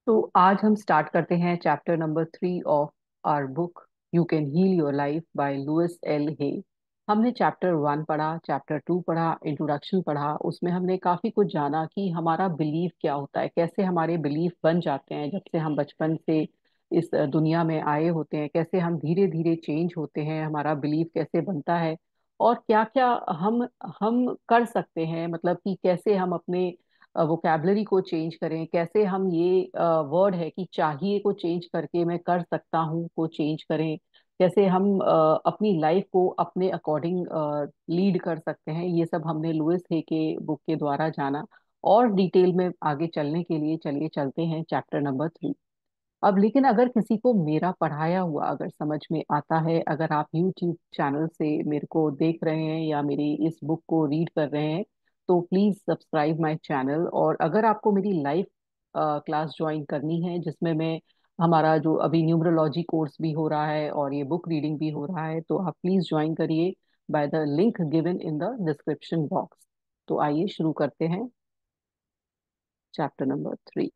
तो आज हम स्टार्ट करते हैं chapter number 3 of our book You Can Heal Your Life by Louise L Hay. हमने चैप्टर 1 पढ़ा, चैप्टर 2 पढ़ा, इंट्रोडक्शन पढ़ा। उसमें हमने काफी कुछ जाना कि हमारा बिलीफ क्या होता है, कैसे हमारे बिलीफ बन जाते हैं जब से हम बचपन से इस दुनिया में आए होते हैं, कैसे हम धीरे धीरे चेंज होते हैं, हमारा बिलीफ कैसे बनता है और क्या क्या हम कर सकते हैं। मतलब कि कैसे हम अपने वोकैबलरी को चेंज करें, कैसे हम ये वर्ड है कि चाहिए को चेंज करके मैं कर सकता हूँ को चेंज करें, कैसे हम अपनी लाइफ को अपने अकॉर्डिंग लीड कर सकते हैं। ये सब हमने लुइस हे के बुक के द्वारा जाना। और डिटेल में आगे चलने के लिए चलिए चलते हैं चैप्टर नंबर 3। अब लेकिन अगर किसी को मेरा पढ़ाया हुआ अगर समझ में आता है, अगर आप यूट्यूब चैनल से मेरे को देख रहे हैं या मेरी इस बुक को रीड कर रहे हैं, तो प्लीज सब्सक्राइब माय चैनल। और अगर आपको मेरी लाइव क्लास ज्वाइन करनी है जिसमें मैं हमारा जो अभी न्यूमरोलॉजी कोर्स भी हो रहा है और ये बुक रीडिंग भी हो रहा है, तो आप प्लीज ज्वाइन करिए by the link given in the description box. तो आइए शुरू करते हैं चैप्टर नंबर 3।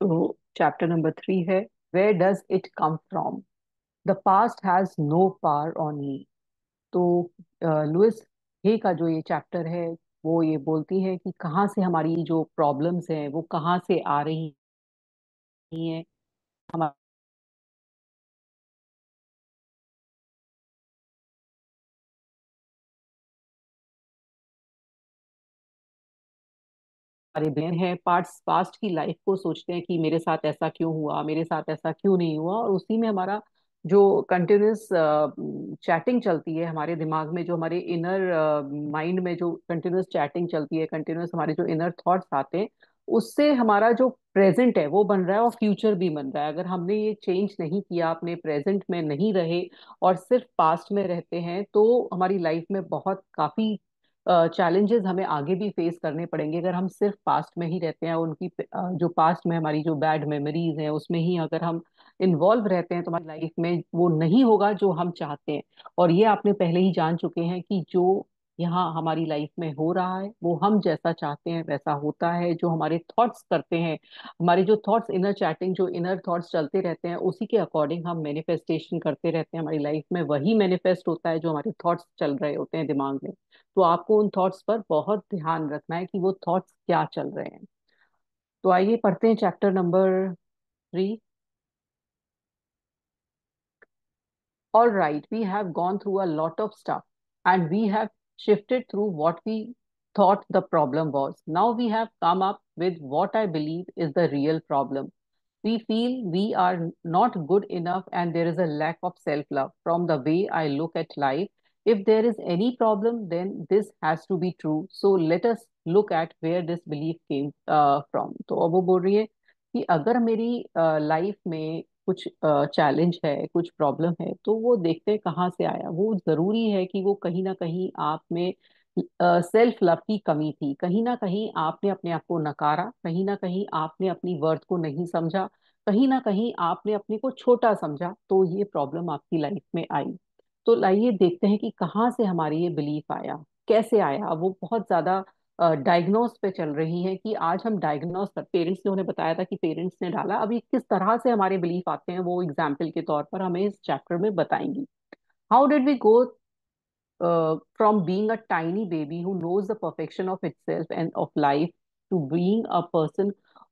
तो चैप्टर नंबर 3 है, where does it come from. The past has no power on me. तो लुइस हे का जो ये चैप्टर है वो ये बोलती है कि कहाँ से हमारी जो प्रॉब्लम्स हैं वो कहाँ से आ रही हैं। हमारे ब्रेन है पार्ट्स पास्ट की लाइफ को सोचते हैं कि मेरे साथ ऐसा क्यों हुआ, मेरे साथ ऐसा क्यों नहीं हुआ, और उसी में हमारा जो कंटिन्यूस चैटिंग चलती है हमारे दिमाग में, जो हमारे इनर माइंड में जो कंटिन्यूस चैटिंग चलती है, कंटिन्यूस हमारे जो इनर थॉट्स आते हैं, उससे हमारा जो प्रेजेंट है वो बन रहा है और फ्यूचर भी बन रहा है। अगर हमने ये चेंज नहीं किया, अपने प्रेजेंट में नहीं रहे और सिर्फ पास्ट में रहते हैं, तो हमारी लाइफ में बहुत काफी चैलेंजेस हमें आगे भी फेस करने पड़ेंगे। अगर हम सिर्फ पास्ट में ही रहते हैं, उनकी जो पास्ट में हमारी जो बैड मेमोरीज हैं उसमें ही अगर हम इन्वॉल्व रहते हैं, तो हमारी लाइफ में वो नहीं होगा जो हम चाहते हैं। और ये आपने पहले ही जान चुके हैं कि जो यहाँ हमारी लाइफ में हो रहा है वो हम जैसा चाहते हैं वैसा होता है। जो हमारे थॉट्स करते हैं, हमारे जो थॉट्स इनर चैटिंग, जो इनर थॉट्स चलते रहते हैं, उसी के अकॉर्डिंग हम मैनिफेस्टेशन करते रहते हैं। हमारी लाइफ में वही मैनिफेस्ट होता है जो हमारे थॉट्स चल रहे होते हैं दिमाग में। तो आपको उन थॉट्स पर बहुत ध्यान रखना है कि वो थॉट्स क्या चल रहे हैं। तो आइए पढ़ते हैं chapter number 3। All right, we have gone through a lot of stuff and we have shifted through what we thought the problem was. Now we have come up with what I believe is the real problem. We feel we are not good enough and there is a lack of self love. From the way I look at life, if there is any problem, then this has to be true. So let us look at where this belief came from. तो अब वो बोल रही है कि अगर मेरी life में कुछ चैलेंज है, कुछ प्रॉब्लम है, तो वो देखते हैं कहाँ से आया। वो जरूरी है कि वो कहीं ना कहीं आप में सेल्फ लव की कमी थी, कहीं ना कहीं आपने अपने आप को नकारा, कहीं ना कहीं आपने अपनी वर्थ को नहीं समझा, कहीं ना कहीं आपने अपने को छोटा समझा, तो ये प्रॉब्लम आपकी लाइफ में आई। तो लाइए देखते हैं कि कहाँ से हमारी ये बिलीफ आया, कैसे आया। वो बहुत ज्यादा डायग्नोस पे चल रही है कि आज हम डायग्नोस कर, पेरेंट्स ने उन्हें बताया था कि पेरेंट्स ने डाला, अभी किस तरह से हमारे बिलीफ आते हैं वो एग्जाम्पल के तौर पर हमें इस चैप्टर में बताएंगी। How did we go from being a tiny baby who knows the perfection of itself and of life to being a person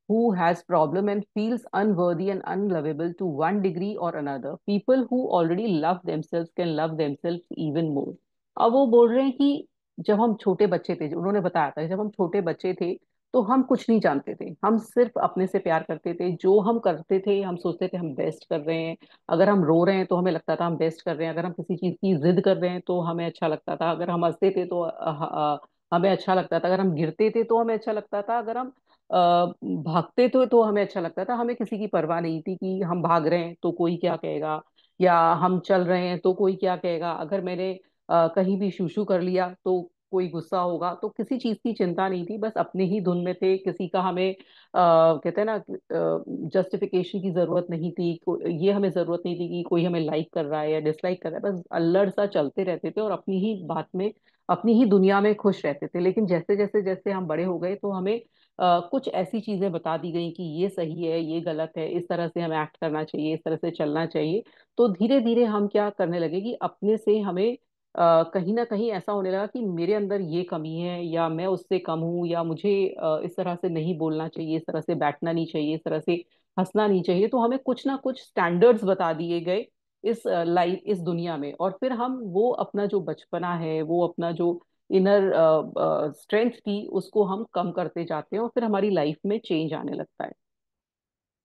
who has problem and feels unworthy and unlovable to one degree or another. People who already love themselves can love themselves even more. अब वो बोल रहे हैं कि जब हम छोटे बच्चे थे, उन्होंने बताया था जब हम छोटे बच्चे थे तो हम कुछ नहीं जानते थे, हम सिर्फ अपने से प्यार करते थे। जो हम करते थे हम सोचते थे हम बेस्ट कर रहे हैं। अगर हम रो रहे हैं तो हमें लगता था हम बेस्ट कर रहे हैं, अगर हम किसी चीज की जिद कर रहे हैं तो हमें अच्छा लगता था, अगर हम हंसते थे तो हमें अच्छा लगता था, अगर हम गिरते थे तो हमें अच्छा लगता था, अगर हम भागते थे तो हमें अच्छा लगता था। हमें किसी की परवाह नहीं थी कि हम भाग रहे हैं तो कोई क्या कहेगा, या हम चल रहे हैं तो कोई क्या कहेगा। अगर मैंने कहीं भी शूशू कर लिया तो कोई गुस्सा होगा, तो किसी चीज की चिंता नहीं थी, बस अपने ही धुन में थे। किसी का हमें कहते हैं ना, जस्टिफिकेशन की जरूरत नहीं थी, ये हमें जरूरत नहीं थी कि कोई हमें लाइक कर रहा है या डिसलाइक कर रहा है, बस अल्लड़ सा चलते रहते थे और अपनी ही बात में, अपनी ही दुनिया में खुश रहते थे। लेकिन जैसे जैसे जैसे हम बड़े हो गए तो हमें कुछ ऐसी चीजें बता दी गई कि ये सही है, ये गलत है, इस तरह से हमें एक्ट करना चाहिए, इस तरह से चलना चाहिए। तो धीरे धीरे हम क्या करने लगे कि अपने से हमें कहीं ना कहीं ऐसा होने लगा कि मेरे अंदर ये कमी है, या मैं उससे कम हूँ, या मुझे इस तरह से नहीं बोलना चाहिए, इस तरह से बैठना नहीं चाहिए, इस तरह से हंसना नहीं चाहिए। तो हमें कुछ ना कुछ स्टैंडर्ड्स बता दिए गए इस लाइफ, इस दुनिया में। और फिर हम वो अपना जो बचपना है, वो अपना जो इनर स्ट्रेंथ थी, उसको हम कम करते जाते हैं और फिर हमारी लाइफ में चेंज आने लगता है।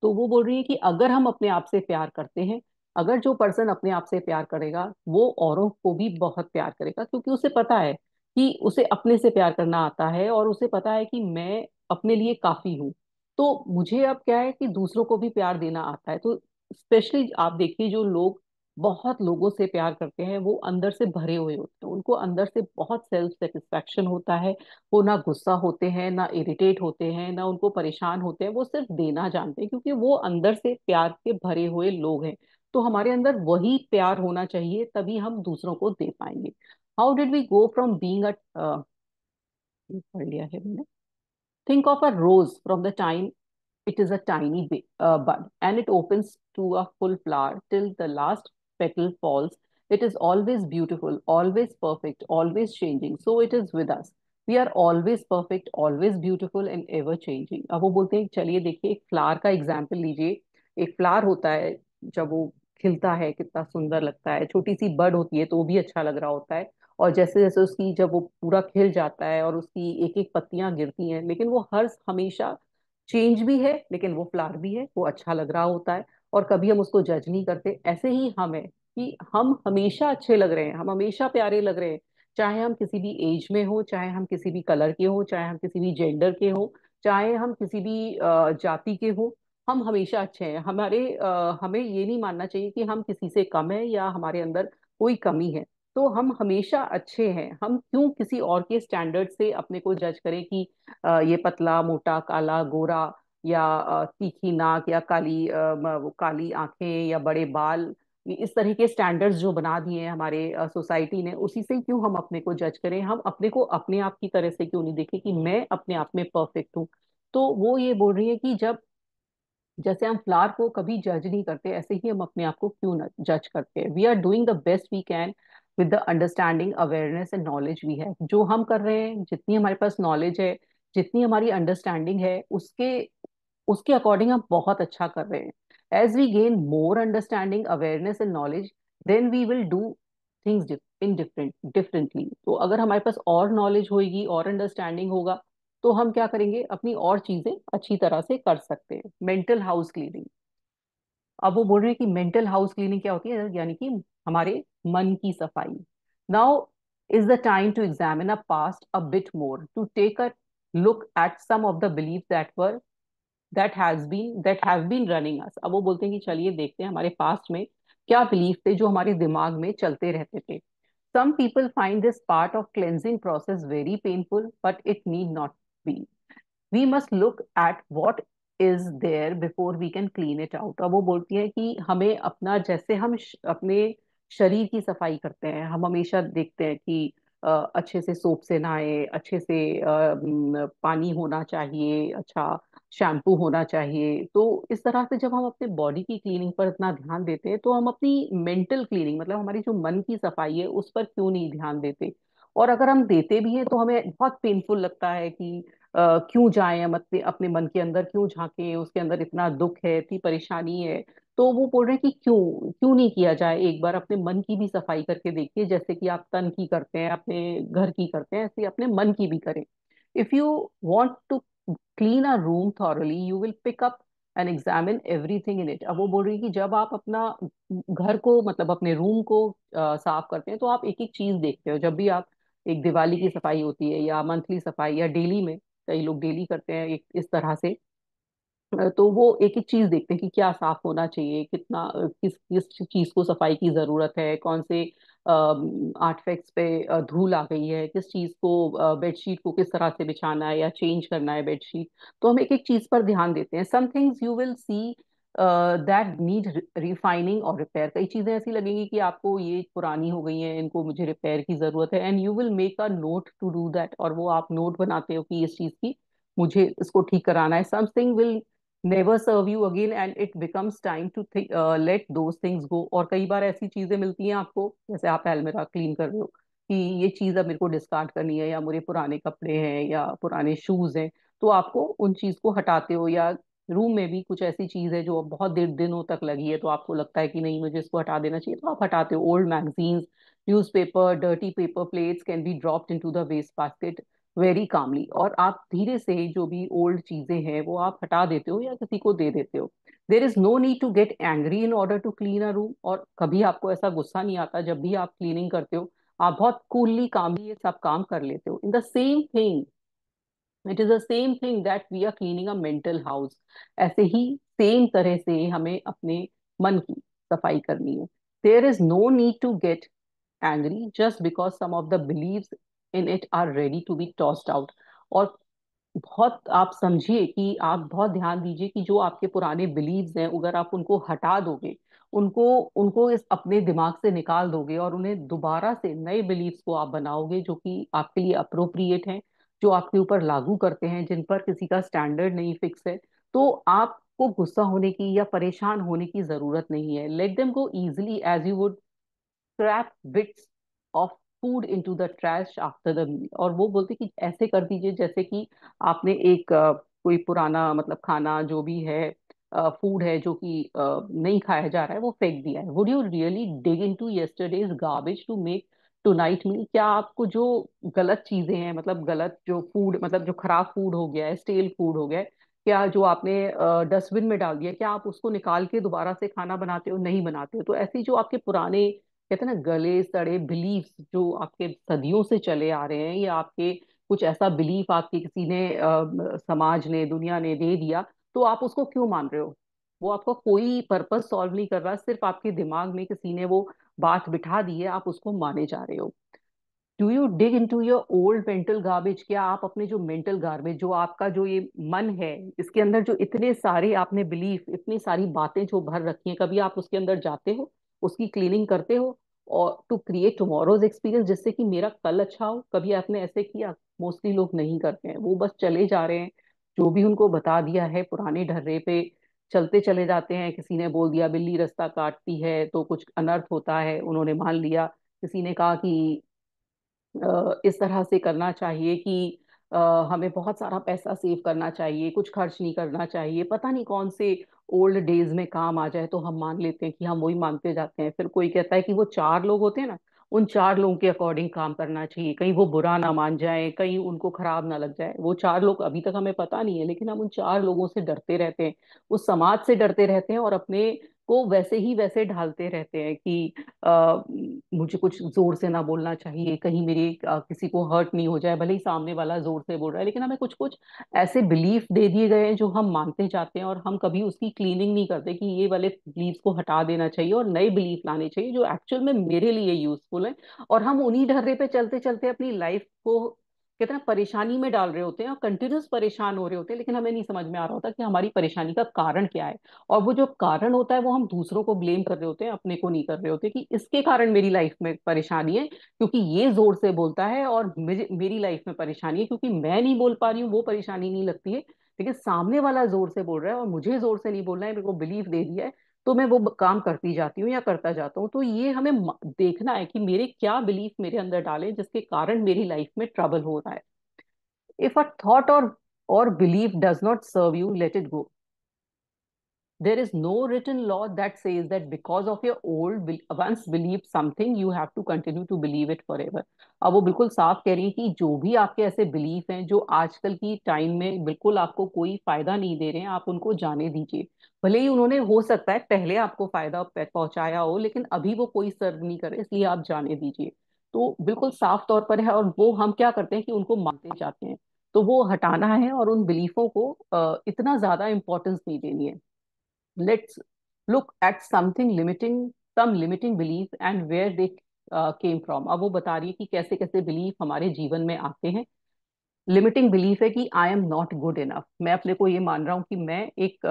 तो वो बोल रही है कि अगर हम अपने आप से प्यार करते हैं, अगर जो पर्सन अपने आप से प्यार करेगा, वो औरों को भी बहुत प्यार करेगा, क्योंकि उसे पता है कि उसे अपने से प्यार करना आता है, और उसे पता है कि मैं अपने लिए काफी हूँ। तो मुझे अब क्या है कि दूसरों को भी प्यार देना आता है। तो स्पेशली आप देखिए, जो लोग बहुत लोगों से प्यार करते हैं, वो अंदर से भरे हुए होते हैं, उनको अंदर से बहुत सेल्फ सेटिस्फेक्शन होता है। वो ना गुस्सा होते हैं, ना इरिटेट होते हैं, ना उनको परेशान होते हैं, वो सिर्फ देना जानते हैं, क्योंकि वो अंदर से प्यार के भरे हुए लोग हैं। तो हमारे अंदर वही प्यार होना चाहिए, तभी हम दूसरों को दे पाएंगे। How did we go from being a, पढ़ लिया है मैंने। Think of a rose from the time it is a tiny bud, and it opens to a full flower till the last petal falls. It is always beautiful, always perfect, always changing. So it is with us. We are always perfect, always beautiful, and ever changing. अब वो बोलते हैं, चलिए देखिए, एक flower का example लीजिए। एक फ्लावर होता है, जब वो खिलता है कितना सुंदर लगता है, छोटी सी बड होती है तो वो भी अच्छा लग रहा होता है। और जैसे जैसे उसकी, जब वो पूरा खिल जाता है और उसकी एक एक पत्तियां गिरती हैं, लेकिन वो हर हमेशा चेंज भी है, लेकिन वो फ्लावर भी है, वो अच्छा लग रहा होता है। और कभी हम उसको जज नहीं करते। ऐसे ही हम है कि हम हमेशा अच्छे लग रहे हैं, हम हमेशा प्यारे लग रहे हैं, चाहे हम किसी भी एज में हो, चाहे हम किसी भी कलर के हो, चाहे हम किसी भी जेंडर के हो, चाहे हम किसी भी जाति के हो। हम हमेशा अच्छे हैं। हमें ये नहीं मानना चाहिए कि हम किसी से कम है या हमारे अंदर कोई कमी है। तो हम हमेशा अच्छे हैं। हम क्यों किसी और के स्टैंडर्ड से अपने को जज करें कि ये पतला मोटा काला गोरा, या तीखी नाक, या वो काली आंखें या बड़े बाल। ये इस तरह के स्टैंडर्ड्स जो बना दिए हैं हमारे सोसाइटी ने, उसी से क्यों हम अपने को जज करें? हम अपने को अपने आप की तरह से क्यों नहीं देखें कि मैं अपने आप में परफेक्ट हूँ? तो वो ये बोल रही है कि जब, जैसे हम फ्लावर को कभी जज नहीं करते, ऐसे ही हम अपने आप को क्यों ना जज करते हैं। We are doing the best we can with the understanding, awareness and knowledge we have. जो हम कर रहे हैं, जितनी हमारे पास नॉलेज है, जितनी हमारी अंडरस्टैंडिंग है, उसके उसके अकॉर्डिंग हम बहुत अच्छा कर रहे हैं। As we gain more understanding, awareness and knowledge, then we will do things in differently. तो अगर हमारे पास और नॉलेज होगी और अंडरस्टैंडिंग होगा, तो हम क्या करेंगे, अपनी और चीजें अच्छी तरह से कर सकते हैं। Mental house cleaning. अब वो बोल रहे हैं कि मेंटल हाउस क्लीनिंग क्या होती है, यानी कि हमारे मन की सफाई। Now is the time to examine a past a bit more, to take a look at some of the belief that have been running us. अब वो बोलते हैं कि चलिए देखते हैं हमारे पास्ट में क्या बिलीफ थे जो हमारे दिमाग में चलते रहते थे। Some people find this part of cleansing process very painful, but it need not be. We must look at what is there before we can clean it out. अब वो बोलती है कि हमें अपना, जैसे हम अपने शरीर की सफाई करते हैं, हम हमेशा देखते हैं कि अच्छे से सोप से नहाए, अच्छे से पानी होना चाहिए, अच्छा शैम्पू होना चाहिए। तो इस तरह से जब हम अपने बॉडी की क्लीनिंग पर इतना ध्यान देते हैं, तो हम अपनी मेंटल क्लीनिंग, मतलब हमारी जो मन की सफाई है, उस पर क्यों नहीं ध्यान देते? और अगर हम देते भी हैं तो हमें बहुत पेनफुल लगता है कि क्यों जाएं हम अपने अपने मन के अंदर, क्यों झांके, उसके अंदर इतना दुख है, इतनी परेशानी है। तो वो बोल रहे हैं कि क्यों क्यों नहीं किया जाए, एक बार अपने मन की भी सफाई करके देखिए, जैसे कि आप तन की करते हैं, अपने घर की करते हैं, ऐसे ही अपने मन की भी करें। If you want to clean a room thoroughly, you will pick up and examine everything in it. अब वो बोल रही है कि जब आप अपना घर को, मतलब अपने रूम को साफ करते हैं, तो आप एक एक चीज देखते हो। जब भी आप, एक दिवाली की सफाई होती है, या मंथली सफाई, या डेली में, कई लोग डेली करते हैं एक इस तरह से। तो वो एक एक चीज देखते हैं कि क्या साफ होना चाहिए, कितना किस किस चीज को सफाई की जरूरत है, कौन से आर्टिफैक्ट्स पे धूल आ गई है, किस चीज को, बेडशीट को किस तरह से बिछाना है या चेंज करना है बेडशीट। तो हम एक एक चीज पर ध्यान देते हैं। Some things you will see that need refining और रिपेयर। कई चीजें ऐसी लगेंगी कि आपको ये पुरानी हो गई हैं, इनको मुझे रिपेयर की जरूरत है, and you will make a note to do that. और वो आप नोट बनाते हो कि इस चीज की मुझे इसको ठीक कराना है। Something will never serve you again and it becomes time to let those things go. और कई बार ऐसी चीजें मिलती हैं आपको, जैसे आप अलमीरा क्लीन कर रहे हो कि ये चीज अब मेरे को डिस्कार्ड करनी है, या मेरे पुराने कपड़े हैं या पुराने शूज हैं, तो आपको उन चीज को हटाते हो। या रूम में भी कुछ ऐसी चीज है जो बहुत देर दिनों तक लगी है, तो आपको लगता है कि नहीं मुझे इसको हटा देना चाहिए, तो आप हटाते हो। Old magazines, newspaper, dirty paper plates can be dropped into the waste basket very calmly. और आप धीरे से जो भी ओल्ड चीजें हैं वो आप हटा देते हो या किसी को दे देते हो। There is no need to get angry in order to clean a room. और कभी आपको ऐसा गुस्सा नहीं आता जब भी आप क्लीनिंग करते हो, आप बहुत कूलली कामली ये सब काम कर लेते हो। In the same thing, it is the same thing that we are cleaning a mental house. ऐसे ही सेम तरह से हमें अपने मन की सफाई करनी है। There is no need to get angry just because some of the beliefs in it are ready to be tossed out। और बहुत आप समझिए कि आप बहुत ध्यान दीजिए कि जो आपके पुराने बिलीव्स हैं, अगर आप उनको हटा दोगे, उनको उनको इस अपने दिमाग से निकाल दोगे और उन्हें दोबारा से नए बिलीव्स को आप बनाओगे जो कि आपके लिए अप्रोप्रिएट हैं, जो आपके ऊपर लागू करते हैं, जिन पर किसी का स्टैंडर्ड नहीं फिक्स है, तो आपको गुस्सा होने की या परेशान होने की जरूरत नहीं है। Let them go easily as you would scrap bits of food into the trash after the meal. और वो बोलते कि ऐसे कर दीजिए जैसे कि आपने एक कोई पुराना मतलब खाना जो भी है, फूड है जो कि नहीं खाया जा रहा है, वो फेंक दिया है। Would you really dig into yesterday's garbage to make tonight meal? क्या आपको जो गलत चीजें हैं, मतलब गलत जो फूड, मतलब जो खराब फूड हो गया है, स्टेल फूड हो गया है, क्या जो आपने डस्टबिन में डाल दिया, क्या आप उसको निकाल के दोबारा से खाना बनाते हो? नहीं बनाते हो। तो ऐसी जो आपके पुराने कहते हैं ना गले सड़े बिलीफ जो आपके सदियों से चले आ रहे हैं, या आपके कुछ ऐसा बिलीफ आपके किसी ने समाज ने, दुनिया ने दे दिया, तो आप उसको क्यों मान रहे हो? वो आपका कोई पर्पस सॉल्व नहीं कर रहा, सिर्फ आपके दिमाग में किसी ने वो बात बिठा दी है, आप उसको माने जा रहे हो। Do you dig into your old mental garbage? क्या आप अपने जो मेंटल गार्बेज, जो आपका जो ये मन है, इसके अंदर जो इतने सारे आपने बिलीफ, इतनी सारी बातें जो भर रखी हैं, कभी आप उसके अंदर जाते हो, उसकी क्लीनिंग करते हो और टू क्रिएट टुमारोज एक्सपीरियंस, जिससे कि मेरा कल अच्छा हो? कभी आपने ऐसे किया? मोस्टली लोग नहीं करते हैं, वो बस चले जा रहे हैं। जो भी उनको बता दिया है पुराने ढर्रे पे चलते चले जाते हैं। किसी ने बोल दिया बिल्ली रास्ता काटती है तो कुछ अनर्थ होता है, उन्होंने मान लिया। किसी ने कहा कि इस तरह से करना चाहिए कि अ, हमें बहुत सारा पैसा सेव करना चाहिए, कुछ खर्च नहीं करना चाहिए, पता नहीं कौन से ओल्ड डेज में काम आ जाए, तो हम मान लेते हैं कि हम वही मानते जाते हैं। फिर कोई कहता है कि वो चार लोग होते हैं ना, उन चार लोगों के अकॉर्डिंग काम करना चाहिए, कहीं वो बुरा ना मान जाए, कहीं उनको खराब ना लग जाए। वो चार लोग अभी तक हमें पता नहीं है, लेकिन हम उन चार लोगों से डरते रहते हैं, उस समाज से डरते रहते हैं, और अपने को वैसे ही वैसे ढालते रहते हैं कि मुझे कुछ जोर से ना बोलना चाहिए, कहीं मेरे किसी को हर्ट नहीं हो जाए, भले ही सामने वाला जोर से बोल रहा है। लेकिन हमें कुछ कुछ ऐसे बिलीफ दे दिए गए हैं जो हम मानते जाते हैं, और हम कभी उसकी क्लीनिंग नहीं करते कि ये वाले बिलीफ को हटा देना चाहिए और नए बिलीफ लाने चाहिए जो एक्चुअल में मेरे लिए यूजफुल है। और हम उन्हीं ढर्रे पे चलते चलते अपनी लाइफ को कहते हैं ना परेशानी में डाल रहे होते हैं, और कंटिन्यूस परेशान हो रहे होते हैं, लेकिन हमें नहीं समझ में आ रहा होता कि हमारी परेशानी का कारण क्या है। और वो जो कारण होता है वो हम दूसरों को ब्लेम कर रहे होते हैं, अपने को नहीं कर रहे होते कि इसके कारण मेरी लाइफ में परेशानी है, क्योंकि ये जोर से बोलता है, और मेरी लाइफ में परेशानी है क्योंकि मैं नहीं बोल पा रही हूँ, वो परेशानी नहीं लगती है। लेकिन सामने वाला जोर से बोल रहा है और मुझे जोर से नहीं बोलना है, मेरे को बिलीफ दे दिया है, तो मैं वो काम करती जाती हूँ या करता जाता हूँ। तो ये हमें देखना है कि मेरे क्या बिलीफ मेरे अंदर डाले जिसके कारण मेरी लाइफ में ट्रबल हो रहा है। If a thought or belief does not serve you, let it go. There is no written law that says that because of your once believed something, you have to continue to believe it forever। अब वो बिल्कुल साफ कह रही है कि जो भी आपके ऐसे बिलीफ हैं जो आजकल की टाइम में बिल्कुल आपको कोई फायदा नहीं दे रहे हैं, आप उनको जाने दीजिए। भले ही उन्होंने हो सकता है पहले आपको फायदा पहुंचाया हो, लेकिन अभी वो कोई सर्व नहीं कर रहे, इसलिए आप जाने दीजिए। तो बिल्कुल साफ तौर पर है। और वो हम क्या करते हैं कि उनको मानते जाते हैं, तो वो हटाना है और उन बिलीफों को इतना ज्यादा इंपॉर्टेंस नहीं देनी है। Let's look at something limiting, some limiting belief and where they came from. अब वो बता रही है कि कैसे कैसे बिलीफ हमारे जीवन में आते हैं। लिमिटिंग बिलीफ है कि I am not good enough, मैं अपने को ये मान रहा हूँ कि मैं एक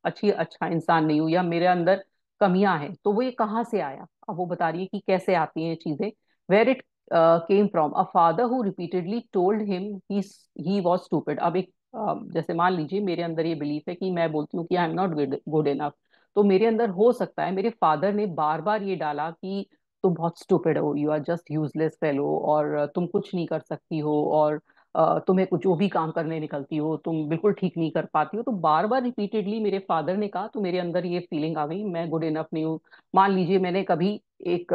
अच्छा इंसान नहीं हूँ, या मेरे अंदर कमियां हैं। तो वो ये कहाँ से आया? अब वो बता रही है कि कैसे आती हैं ये चीजें। Where it came from a father who repeatedly told him he was stupid. अब एक जैसे मान लीजिए मेरे अंदर ये बिलीफ है कि मैं बोलती हूँ कि I am not good good enough. तो मेरे अंदर हो सकता है मेरे फादर ने बार बार ये डाला कि तुम बहुत स्टूपिड हो, you are just useless fellow, और तुम कुछ नहीं कर सकती हो, और तुम्हें कुछ जो भी काम करने निकलती हो तुम बिल्कुल ठीक नहीं कर पाती हो। तो बार बार रिपीटेडली मेरे फादर ने कहा, तो मेरे अंदर ये फीलिंग आ गई मैं गुड इनफ नहीं हूँ। मान लीजिए मैंने कभी एक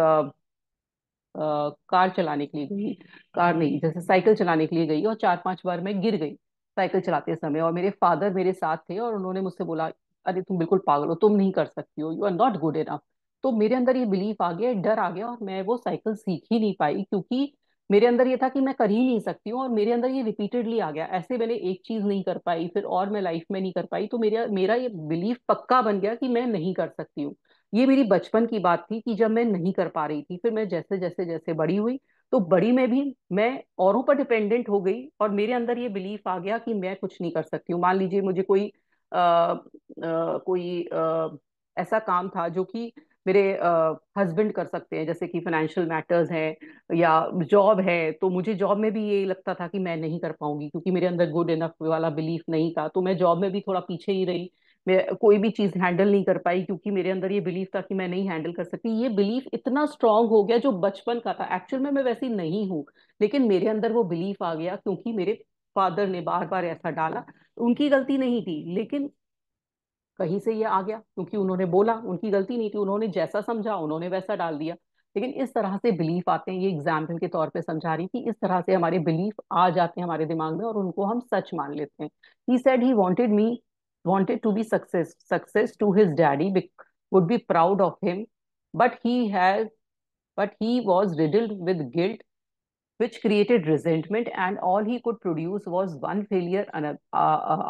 कार चलाने के लिए गई, कार नहीं जैसे साइकिल चलाने के लिए गई, और 4-5 बार मैं गिर गई साइकिल चलाते समय, और मेरे फादर मेरे साथ थे और उन्होंने मुझसे बोला अरे तुम बिल्कुल पागल हो, तुम नहीं कर सकती हो, you are not good enough. तो मेरे अंदर ये बिलीफ आ गया, डर आ गया, और मैं वो साइकिल सीख ही नहीं पाई, क्योंकि मेरे अंदर ये था कि मैं कर ही नहीं सकती हूँ, और मेरे अंदर ये रिपीटेडली आ गया। ऐसे मैंने एक चीज नहीं कर पाई फिर और मैं लाइफ में नहीं कर पाई, तो मेरा मेरा ये बिलीफ पक्का बन गया कि मैं नहीं कर सकती हूँ। ये मेरी बचपन की बात थी कि जब मैं नहीं कर पा रही थी, फिर मैं जैसे जैसे जैसे बड़ी हुई, तो बड़ी में भी मैं औरों पर डिपेंडेंट हो गई, और मेरे अंदर ये बिलीफ आ गया कि मैं कुछ नहीं कर सकती हूँ। मान लीजिए मुझे कोई ऐसा काम था जो कि मेरे हस्बैंड कर सकते हैं, जैसे कि फाइनेंशियल मैटर्स हैं या जॉब है, तो मुझे जॉब में भी ये लगता था कि मैं नहीं कर पाऊंगी, क्योंकि मेरे अंदर गुड इनफ वाला बिलीफ नहीं था। तो मैं जॉब में भी थोड़ा पीछे ही रही, मैं कोई भी चीज हैंडल नहीं कर पाई, क्योंकि मेरे अंदर ये बिलीफ था कि मैं नहीं हैंडल कर सकती। ये बिलीफ इतना स्ट्रांग हो गया जो बचपन का था, एक्चुअल में मैं वैसी नहीं हूँ, लेकिन मेरे अंदर वो बिलीफ आ गया क्योंकि मेरे फादर ने बार बार ऐसा डाला। उनकी गलती नहीं थी, लेकिन कहीं से ये आ गया क्योंकि उन्होंने बोला, उनकी गलती नहीं थी, उन्होंने जैसा समझा उन्होंने वैसा डाल दिया। लेकिन इस तरह से बिलीफ आते हैं, ये एग्जाम्पल के तौर पे समझा रही थी, इस तरह से हमारे बिलीफ आ जाते हैं हमारे दिमाग में और उनको हम सच मान लेते हैं। He said he wanted to be success to his daddy would be proud of him, but he was riddled with guilt which created resentment, and all he could produce was one failure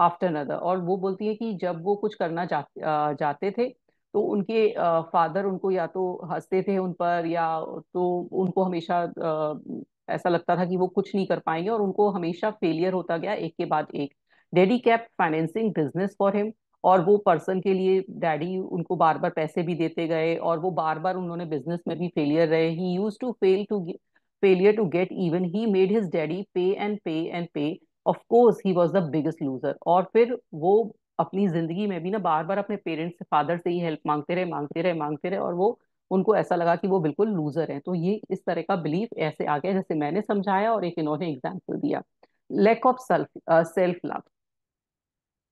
after another। और वो बोलती है कि जब वो कुछ करना जाते थे, तो उनके फादर उनको या तो हंसते थे उन पर, या तो उनको हमेशा ऐसा लगता था कि वो कुछ नहीं कर पाएंगे, और उनको हमेशा फेलियर होता गया एक के बाद एक। Daddy kept financing business for him, और वो पर्सन के लिए डैडी उनको बार बार पैसे भी देते गए, और वो बार बार उन्होंने बिजनेस में भी फेलियर रहे। He use to failure to get even, he made his daddy pay and pay and pay, of course he was the biggest loser। और फिर वो अपनी जिंदगी में भी ना बार बार अपने पेरेंट्स से, फादर से ही हेल्प मांगते रहे मांगते रहे मांगते रहे, और वो उनको ऐसा लगा कि वो बिल्कुल लूजर हैं। तो ये इस तरह का बिलीफ ऐसे आ गया जैसे मैंने समझाया, और एक इन्होंने एग्जाम्पल दिया। Lack of self love.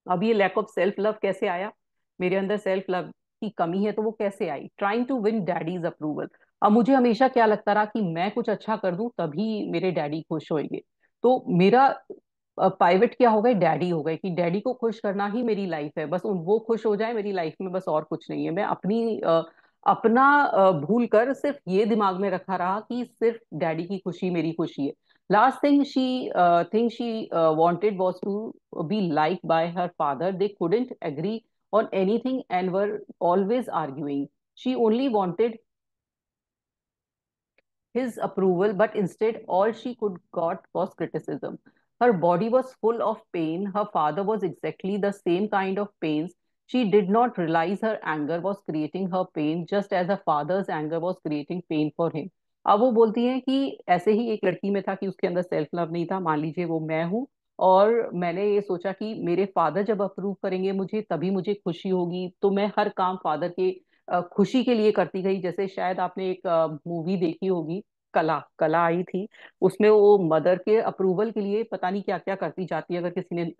अब ये लैक ऑफ सेल्फ लव कैसे आया? मेरे अंदर सेल्फ लव की कमी है, तो वो कैसे आई? Trying to win daddy's approval. अब मुझे हमेशा क्या लगता रहा कि मैं कुछ अच्छा कर दूं तभी मेरे डैडी खुश होंगे। तो मेरा पाइवट क्या हो गए, डैडी हो गए, कि डैडी को खुश करना ही मेरी लाइफ है, बस उन वो खुश हो जाए मेरी लाइफ में, बस और कुछ नहीं है। मैं अपना भूल कर सिर्फ ये दिमाग में रखा रहा कि सिर्फ डैडी की खुशी मेरी खुशी है। Last thing she wanted was to be liked by her father. They couldn't agree on anything and were always arguing. She only wanted his approval, but instead all she could got was criticism. Her body was full of pain. Her father was exactly the same kind of pains. She did not realize her anger was creating her pain, just as her father's anger was creating pain for him. अब वो बोलती हैं कि ऐसे ही एक लड़की में था कि उसके अंदर सेल्फ लव नहीं था। मान लीजिए वो मैं हूँ, और मैंने ये सोचा कि मेरे फादर जब अप्रूव करेंगे मुझे तभी मुझे खुशी होगी, तो मैं हर काम फादर के खुशी के लिए करती गई। जैसे शायद आपने एक मूवी देखी होगी, कला कला आई थी, उसमें वो मदर के अप्रूवल के लिए पता नहीं क्या क्या करती जाती है, अगर किसी ने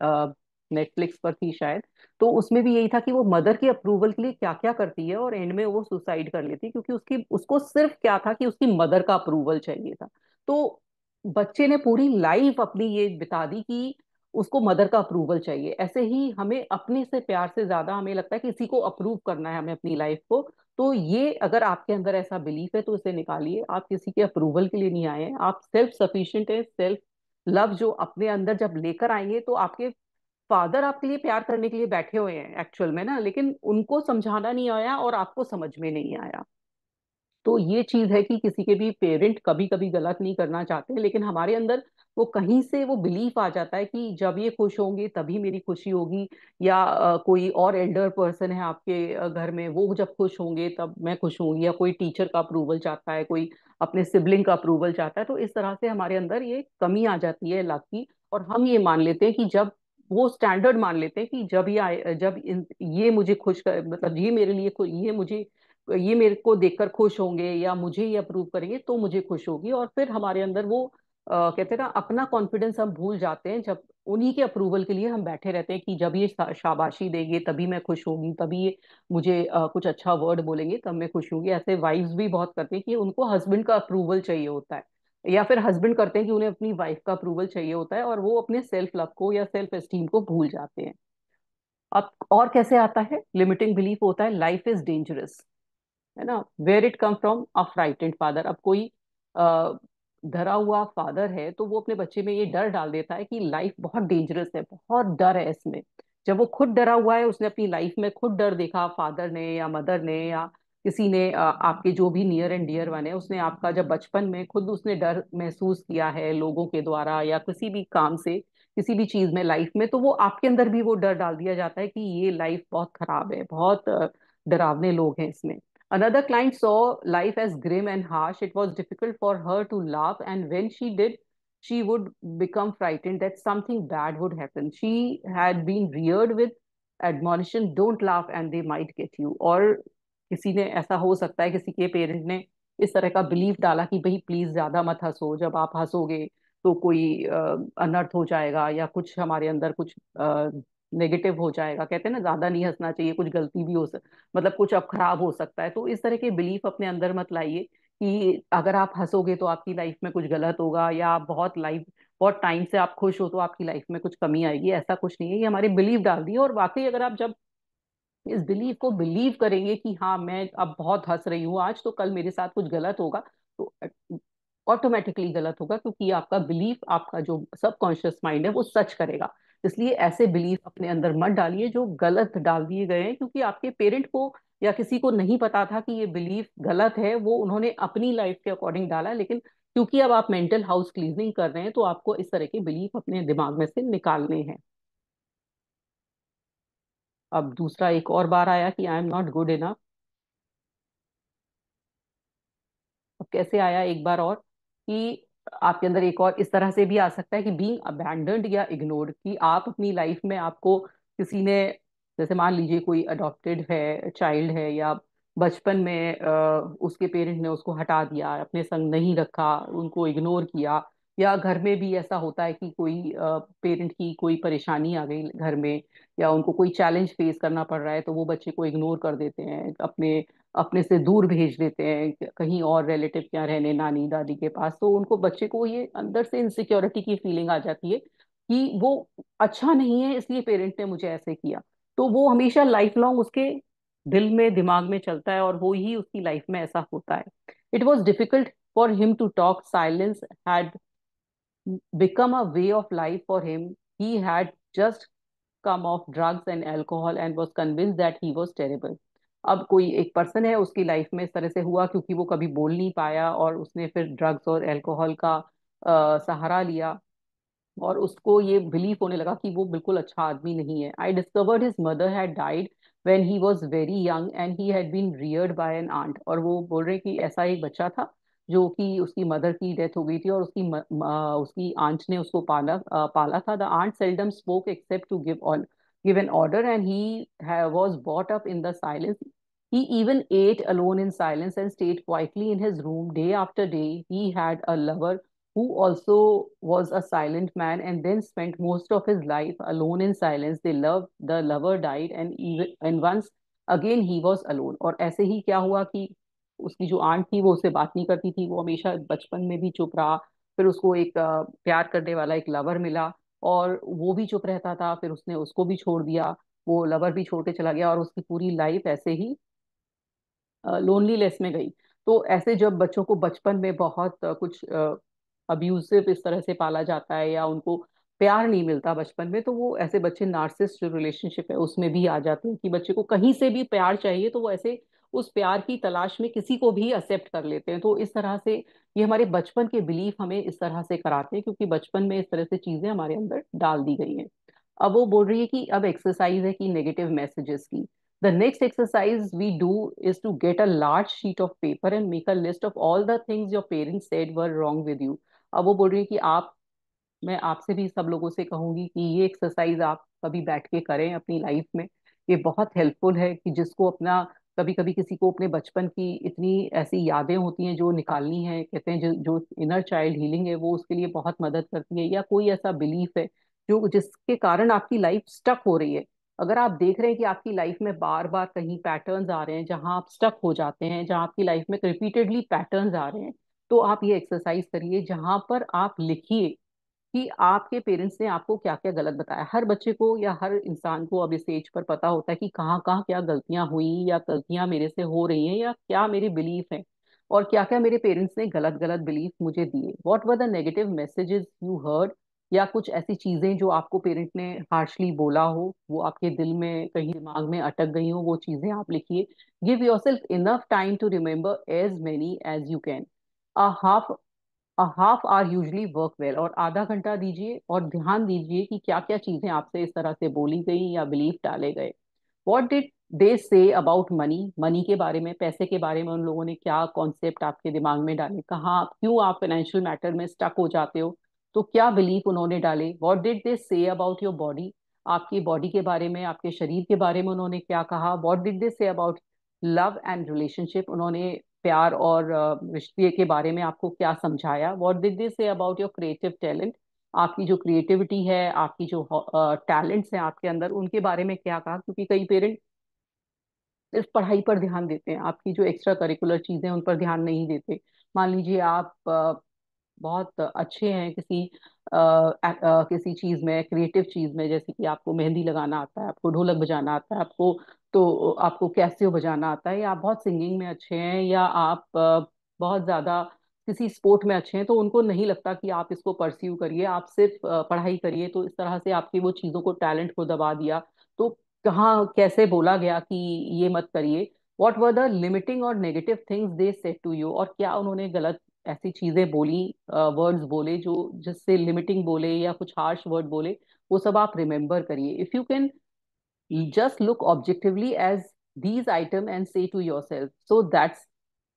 नेटफ्लिक्स पर थी शायद, तो उसमें भी यही था कि वो मदर के अप्रूवल के लिए क्या क्या करती है, और एंड में वो सुसाइड कर लेती है, क्योंकि उसकी उसको सिर्फ क्या था कि उसकी मदर का अप्रूवल चाहिए था। तो बच्चे ने पूरी लाइफ अपनी ये बिता दी कि उसको मदर का अप्रूवल चाहिए। ऐसे ही हमें अपने से प्यार से ज्यादा हमें लगता है कि किसी को अप्रूव करना है हमें अपनी लाइफ को। तो ये अगर आपके अंदर ऐसा बिलीफ है तो इसे निकालिए, आप किसी के अप्रूवल के लिए नहीं आए हैं, आप सेल्फ सफिशिएंट है। सेल्फ लव जो अपने अंदर जब लेकर आएंगे, तो आपके फादर आपके लिए प्यार करने के लिए बैठे हुए हैं एक्चुअल में ना, लेकिन उनको समझाना नहीं आया और आपको समझ में नहीं आया। तो ये चीज है कि किसी के भी पेरेंट कभी कभी गलत नहीं करना चाहते, लेकिन हमारे अंदर वो कहीं से वो बिलीफ आ जाता है कि जब ये खुश होंगे तभी मेरी खुशी होगी, या कोई और एल्डर पर्सन है आपके घर में, वो जब खुश होंगे तब मैं खुश होंगी, या कोई टीचर का अप्रूवल चाहता है, कोई अपने सिबलिंग का अप्रूवल चाहता है। तो इस तरह से हमारे अंदर ये कमी आ जाती है लक की, और हम ये मान लेते हैं कि जब वो स्टैंडर्ड मान लेते हैं कि ये मुझे खुश कर, मतलब ये मेरे लिए ये मेरे को देखकर खुश होंगे या मुझे ये अप्रूव करेंगे तो मुझे खुश होगी। और फिर हमारे अंदर वो कहते हैं ना, अपना कॉन्फिडेंस हम भूल जाते हैं जब उन्हीं के अप्रूवल के लिए हम बैठे रहते हैं कि जब ये शाबाशी देंगे तभी मैं खुश होगी, तभी ये मुझे कुछ अच्छा वर्ड बोलेंगे तब मैं खुश होंगी। ऐसे वाइफ्स भी बहुत करते हैं कि उनको हस्बैंड का अप्रूवल चाहिए होता है, या फिर हस्बैंड करते हैं कि उन्हें अपनी वाइफ का अप्रूवल चाहिए होता है, और वो अपने सेल्फ लव को या सेल्फ एस्टीम को भूल जाते हैं। अब और कैसे आता है, लिमिटिंग बिलीफ होता है लाइफ इज डेंजरस, है ना, where it come from a frightened father. अब कोई अ, डरा हुआ फादर है तो वो अपने बच्चे में ये डर डाल देता है कि लाइफ बहुत डेंजरस है, बहुत डर है इसमें। जब वो खुद डरा हुआ है, उसने अपनी लाइफ में खुद डर देखा, फादर ने या मदर ने या किसी ने, आपके जो भी नियर एंड डियर वन है, उसने आपका जब बचपन में खुद उसने डर महसूस किया है लोगों के द्वारा या किसी भी काम से, किसी भी चीज में लाइफ में, तो वो आपके अंदर भी वो डर डाल दिया जाता है कि ये लाइफ बहुत खराब है, बहुत डरावने लोग हैं इसमें। Another client saw life as grim and harsh. It was difficult for her to laugh, and when she did, she would become frightened that something bad would happen. She had been reared with admonition, don't laugh and they might get you. और किसी ने, ऐसा हो सकता है किसी के parent ने इस तरह का बिलीफ डाला कि भाई प्लीज ज्यादा मत हंसो, जब आप हंसोगे तो कोई अनर्थ हो जाएगा, या कुछ हमारे अंदर कुछ नेगेटिव हो जाएगा। कहते हैं ना, ज्यादा नहीं हंसना चाहिए, कुछ गलती भी मतलब कुछ अब खराब हो सकता है। तो इस तरह के बिलीफ अपने अंदर मत लाइए कि अगर आप हंसोगे तो आपकी लाइफ में कुछ गलत होगा, या आप बहुत टाइम से आप खुश हो तो आपकी लाइफ में कुछ कमी आएगी। ऐसा कुछ नहीं है, ये हमारे बिलीफ डाल दिए। और वाकई अगर आप जब इस बिलीफ को बिलीव करेंगे कि हाँ मैं अब बहुत हंस रही हूँ आज, तो कल मेरे साथ कुछ गलत होगा, तो ऑटोमेटिकली गलत होगा, क्योंकि आपका बिलीफ, आपका जो सबकॉन्शियस माइंड है वो सच करेगा। इसलिए ऐसे बिलीफ अपने अंदर मत डालिए जो गलत डाल दिए गए हैं, क्योंकि आपके पेरेंट को या किसी को नहीं पता था कि ये बिलीफ गलत है, वो उन्होंने अपनी लाइफ के अकॉर्डिंग डाला। लेकिन क्योंकि अब आप मेंटल हाउस क्लीनिंग कर रहे हैं, तो आपको इस तरह के बिलीफ अपने दिमाग में से निकालने हैं। अब दूसरा एक और बार आया कि I am not good enough. अब कैसे आया एक बार और, कि आपके अंदर एक और इस तरह से भी आ सकता है कि बीइंग अबैंडन्ड या इग्नोर्ड, कि आप अपनी लाइफ में, आपको किसी ने, जैसे मान लीजिए कोई अडॉप्टेड है, चाइल्ड है, या बचपन में उसके पेरेंट ने उसको हटा दिया, अपने संग नहीं रखा, उनको इग्नोर किया, या घर में भी ऐसा होता है कि कोई पेरेंट की कोई परेशानी आ गई घर में, या उनको कोई चैलेंज फेस करना पड़ रहा है, तो वो बच्चे को इग्नोर कर देते हैं, अपने अपने से दूर भेज देते हैं कहीं और रिलेटिव क्या रहने, नानी दादी के पास। तो उनको, बच्चे को ये अंदर से इनसिक्योरिटी की फीलिंग आ जाती है कि वो अच्छा नहीं है, इसलिए पेरेंट ने मुझे ऐसे किया। तो वो हमेशा लाइफ लॉन्ग उसके दिल में, दिमाग में चलता है, और वो ही उसकी लाइफ में ऐसा होता है। It was difficult for him to talk, silence had become a way of life for him. He had just come off drugs and alcohol and was convinced that he was terrible. अब कोई एक person है, उसकी life में इस तरह से हुआ क्योंकि वो कभी बोल नहीं पाया, और उसने फिर ड्रग्स और अल्कोहल का सहारा लिया, और उसको ये बिलीव होने लगा कि वो बिल्कुल अच्छा आदमी नहीं है। I discovered his mother had died when he was very young and he had been reared by an aunt. और वो बोल रहे कि ऐसा एक बच्चा था जो कि उसकी मदर की डेथ हो गई थी, और उसकी आंट ने उसको पाला था। The aunt seldom spoke except to give an order and he was bought up in the silence. He even ate alone in silence and stayed quietly in his room day after day. He had a lover who also was a silent man and then spent most of his life alone in silence. The lover died, and once again he was alone. और ऐसे ही क्या हुआ कि उसकी जो aunt थी वो उससे बात नहीं करती थी, वो हमेशा बचपन में भी चुप रहा। फिर उसको एक प्यार करने वाला एक लवर मिला, और वो भी चुप रहता था, फिर उसने उसको भी छोड़ दिया, वो लवर भी छोड़ के चला गया, और उसकी पूरी लाइफ ऐसे ही लोनलीनेस में गई। तो ऐसे जब बच्चों को बचपन में बहुत कुछ अब्यूसिव इस तरह से पाला जाता है, या उनको प्यार नहीं मिलता बचपन में, तो वो ऐसे बच्चे नार्सिसिस्ट जो रिलेशनशिप है उसमें भी आ जाते हैं, कि बच्चे को कहीं से भी प्यार चाहिए तो वो ऐसे उस प्यार की तलाश में किसी को भी एक्सेप्ट कर लेते हैं। तो इस तरह से ये हमारे बचपन के बिलीफ हमें इस तरह से कराते हैं, क्योंकि बचपन में इस तरह से चीजें हमारे अंदर डाल दी गई हैं। अब वो बोल रही है कि अब एक्सरसाइज है कि नेगेटिव मैसेजेस की। The next exercise we do is to get a large sheet of paper and make a list of all the things your parents said were wrong with you. अब वो बोल रही है कि आप, मैं आपसे भी सब लोगों से कहूंगी कि ये एक्सरसाइज आप कभी बैठ के करें अपनी लाइफ में। ये बहुत हेल्पफुल है कि जिसको अपना, कभी कभी किसी को अपने बचपन की इतनी ऐसी यादें होती हैं जो निकालनी है, कहते हैं जो इनर चाइल्ड हीलिंग है वो उसके लिए बहुत मदद करती है। या कोई ऐसा बिलीफ है जो जिसके कारण आपकी लाइफ स्टक हो रही है। अगर आप देख रहे हैं कि आपकी लाइफ में बार बार कहीं पैटर्न्स आ रहे हैं जहां आप स्टक हो जाते हैं, जहां आपकी लाइफ में रिपीटेडली पैटर्न्स आ रहे हैं, तो आप ये एक्सरसाइज करिए जहां पर आप लिखिए कि आपके पेरेंट्स ने आपको क्या क्या गलत बताया। हर बच्चे को या हर इंसान को अब इस एज पर पता होता है कि कहाँ कहाँ क्या गलतियां हुई, या गलतियां मेरे से हो रही हैं, या क्या मेरे बिलीफ हैं, और क्या क्या मेरे पेरेंट्स ने गलत गलत बिलीफ मुझे दिए। What were the negative messages you heard, या कुछ ऐसी चीजें जो आपको पेरेंट ने हार्शली बोला हो, वो आपके दिल में कहीं दिमाग में अटक गई हो, वो चीजें आप लिखिए। Give yourself enough time to remember as many as you can. Half half hour usually work well. और आधा घंटा दीजिए और ध्यान दीजिए कि क्या क्या चीजें आपसे इस तरह से बोली गई या बिलीफ डाले गए। What did they say about money, money के बारे में, पैसे के बारे में उन लोगों ने क्या कॉन्सेप्ट आपके दिमाग में डाले, कहाँ क्यों आप फाइनेंशियल मैटर में स्टक हो जाते हो, तो क्या बिलीफ उन्होंने डाले। What did they say about your body, आपकी बॉडी के बारे में, आपके शरीर के बारे में उन्होंने क्या कहा। What did they say about love and relationship, उन्होंने प्यार और रिश्ते के बारे में आपको क्या समझाया। What did they say about your creative talent, आपकी जो क्रिएटिविटी है, आपकी जो टैलेंट्स हैं आपके अंदर, उनके बारे में क्या कहा। क्योंकि कई पेरेंट सिर्फ पढ़ाई पर ध्यान देते हैं, आपकी जो एक्स्ट्रा करिकुलर चीजें हैं उन पर ध्यान नहीं देते। मान लीजिए आप बहुत अच्छे हैं किसी किसी चीज में, क्रिएटिव चीज में, जैसे कि आपको मेहंदी लगाना आता है, आपको ढोलक बजाना आता है, आपको तो आपको कैसियो बजाना आता है, या आप बहुत सिंगिंग में अच्छे हैं, या आप बहुत ज्यादा किसी स्पोर्ट में अच्छे हैं, तो उनको नहीं लगता कि आप इसको परस्यू करिए, आप सिर्फ पढ़ाई करिए। तो इस तरह से आपकी वो चीजों को, टैलेंट को दबा दिया। तो कहाँ कैसे बोला गया कि ये मत करिए। What were the limiting or negative things they said to you, और क्या उन्होंने गलत ऐसी चीजें बोली, वर्ड्स बोले जो जिससे लिमिटिंग बोले या कुछ हार्श वर्ड बोले, वो सब आप रिमेम्बर करिए। If you can just look objectively as these item and say to yourself, so that's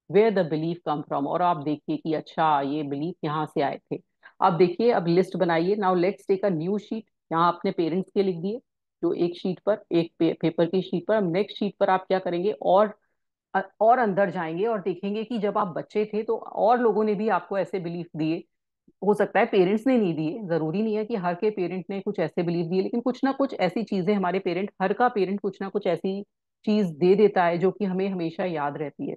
where the belief come from। और आप देखिए कि अच्छा ये बिलीफ यहाँ से आए थे। आप देखिए, अब लिस्ट बनाइए। Now let's take a new sheet. यहाँ आपने पेरेंट्स के लिख दिए जो एक शीट पर, एक पेपर की शीट पर। अब नेक्स्ट शीट पर आप क्या करेंगे, और अंदर जाएंगे और देखेंगे कि जब आप बच्चे थे तो और लोगों ने भी आपको ऐसे बिलीफ दिए। हो सकता है पेरेंट्स ने नहीं दिए, जरूरी नहीं है कि हर के पेरेंट ने कुछ ऐसे बिलीव दिए, लेकिन कुछ ना कुछ ऐसी चीजें हमारे पेरेंट, हर का पेरेंट कुछ ना कुछ ऐसी चीज दे देता है जो कि हमें हमेशा याद रहती है।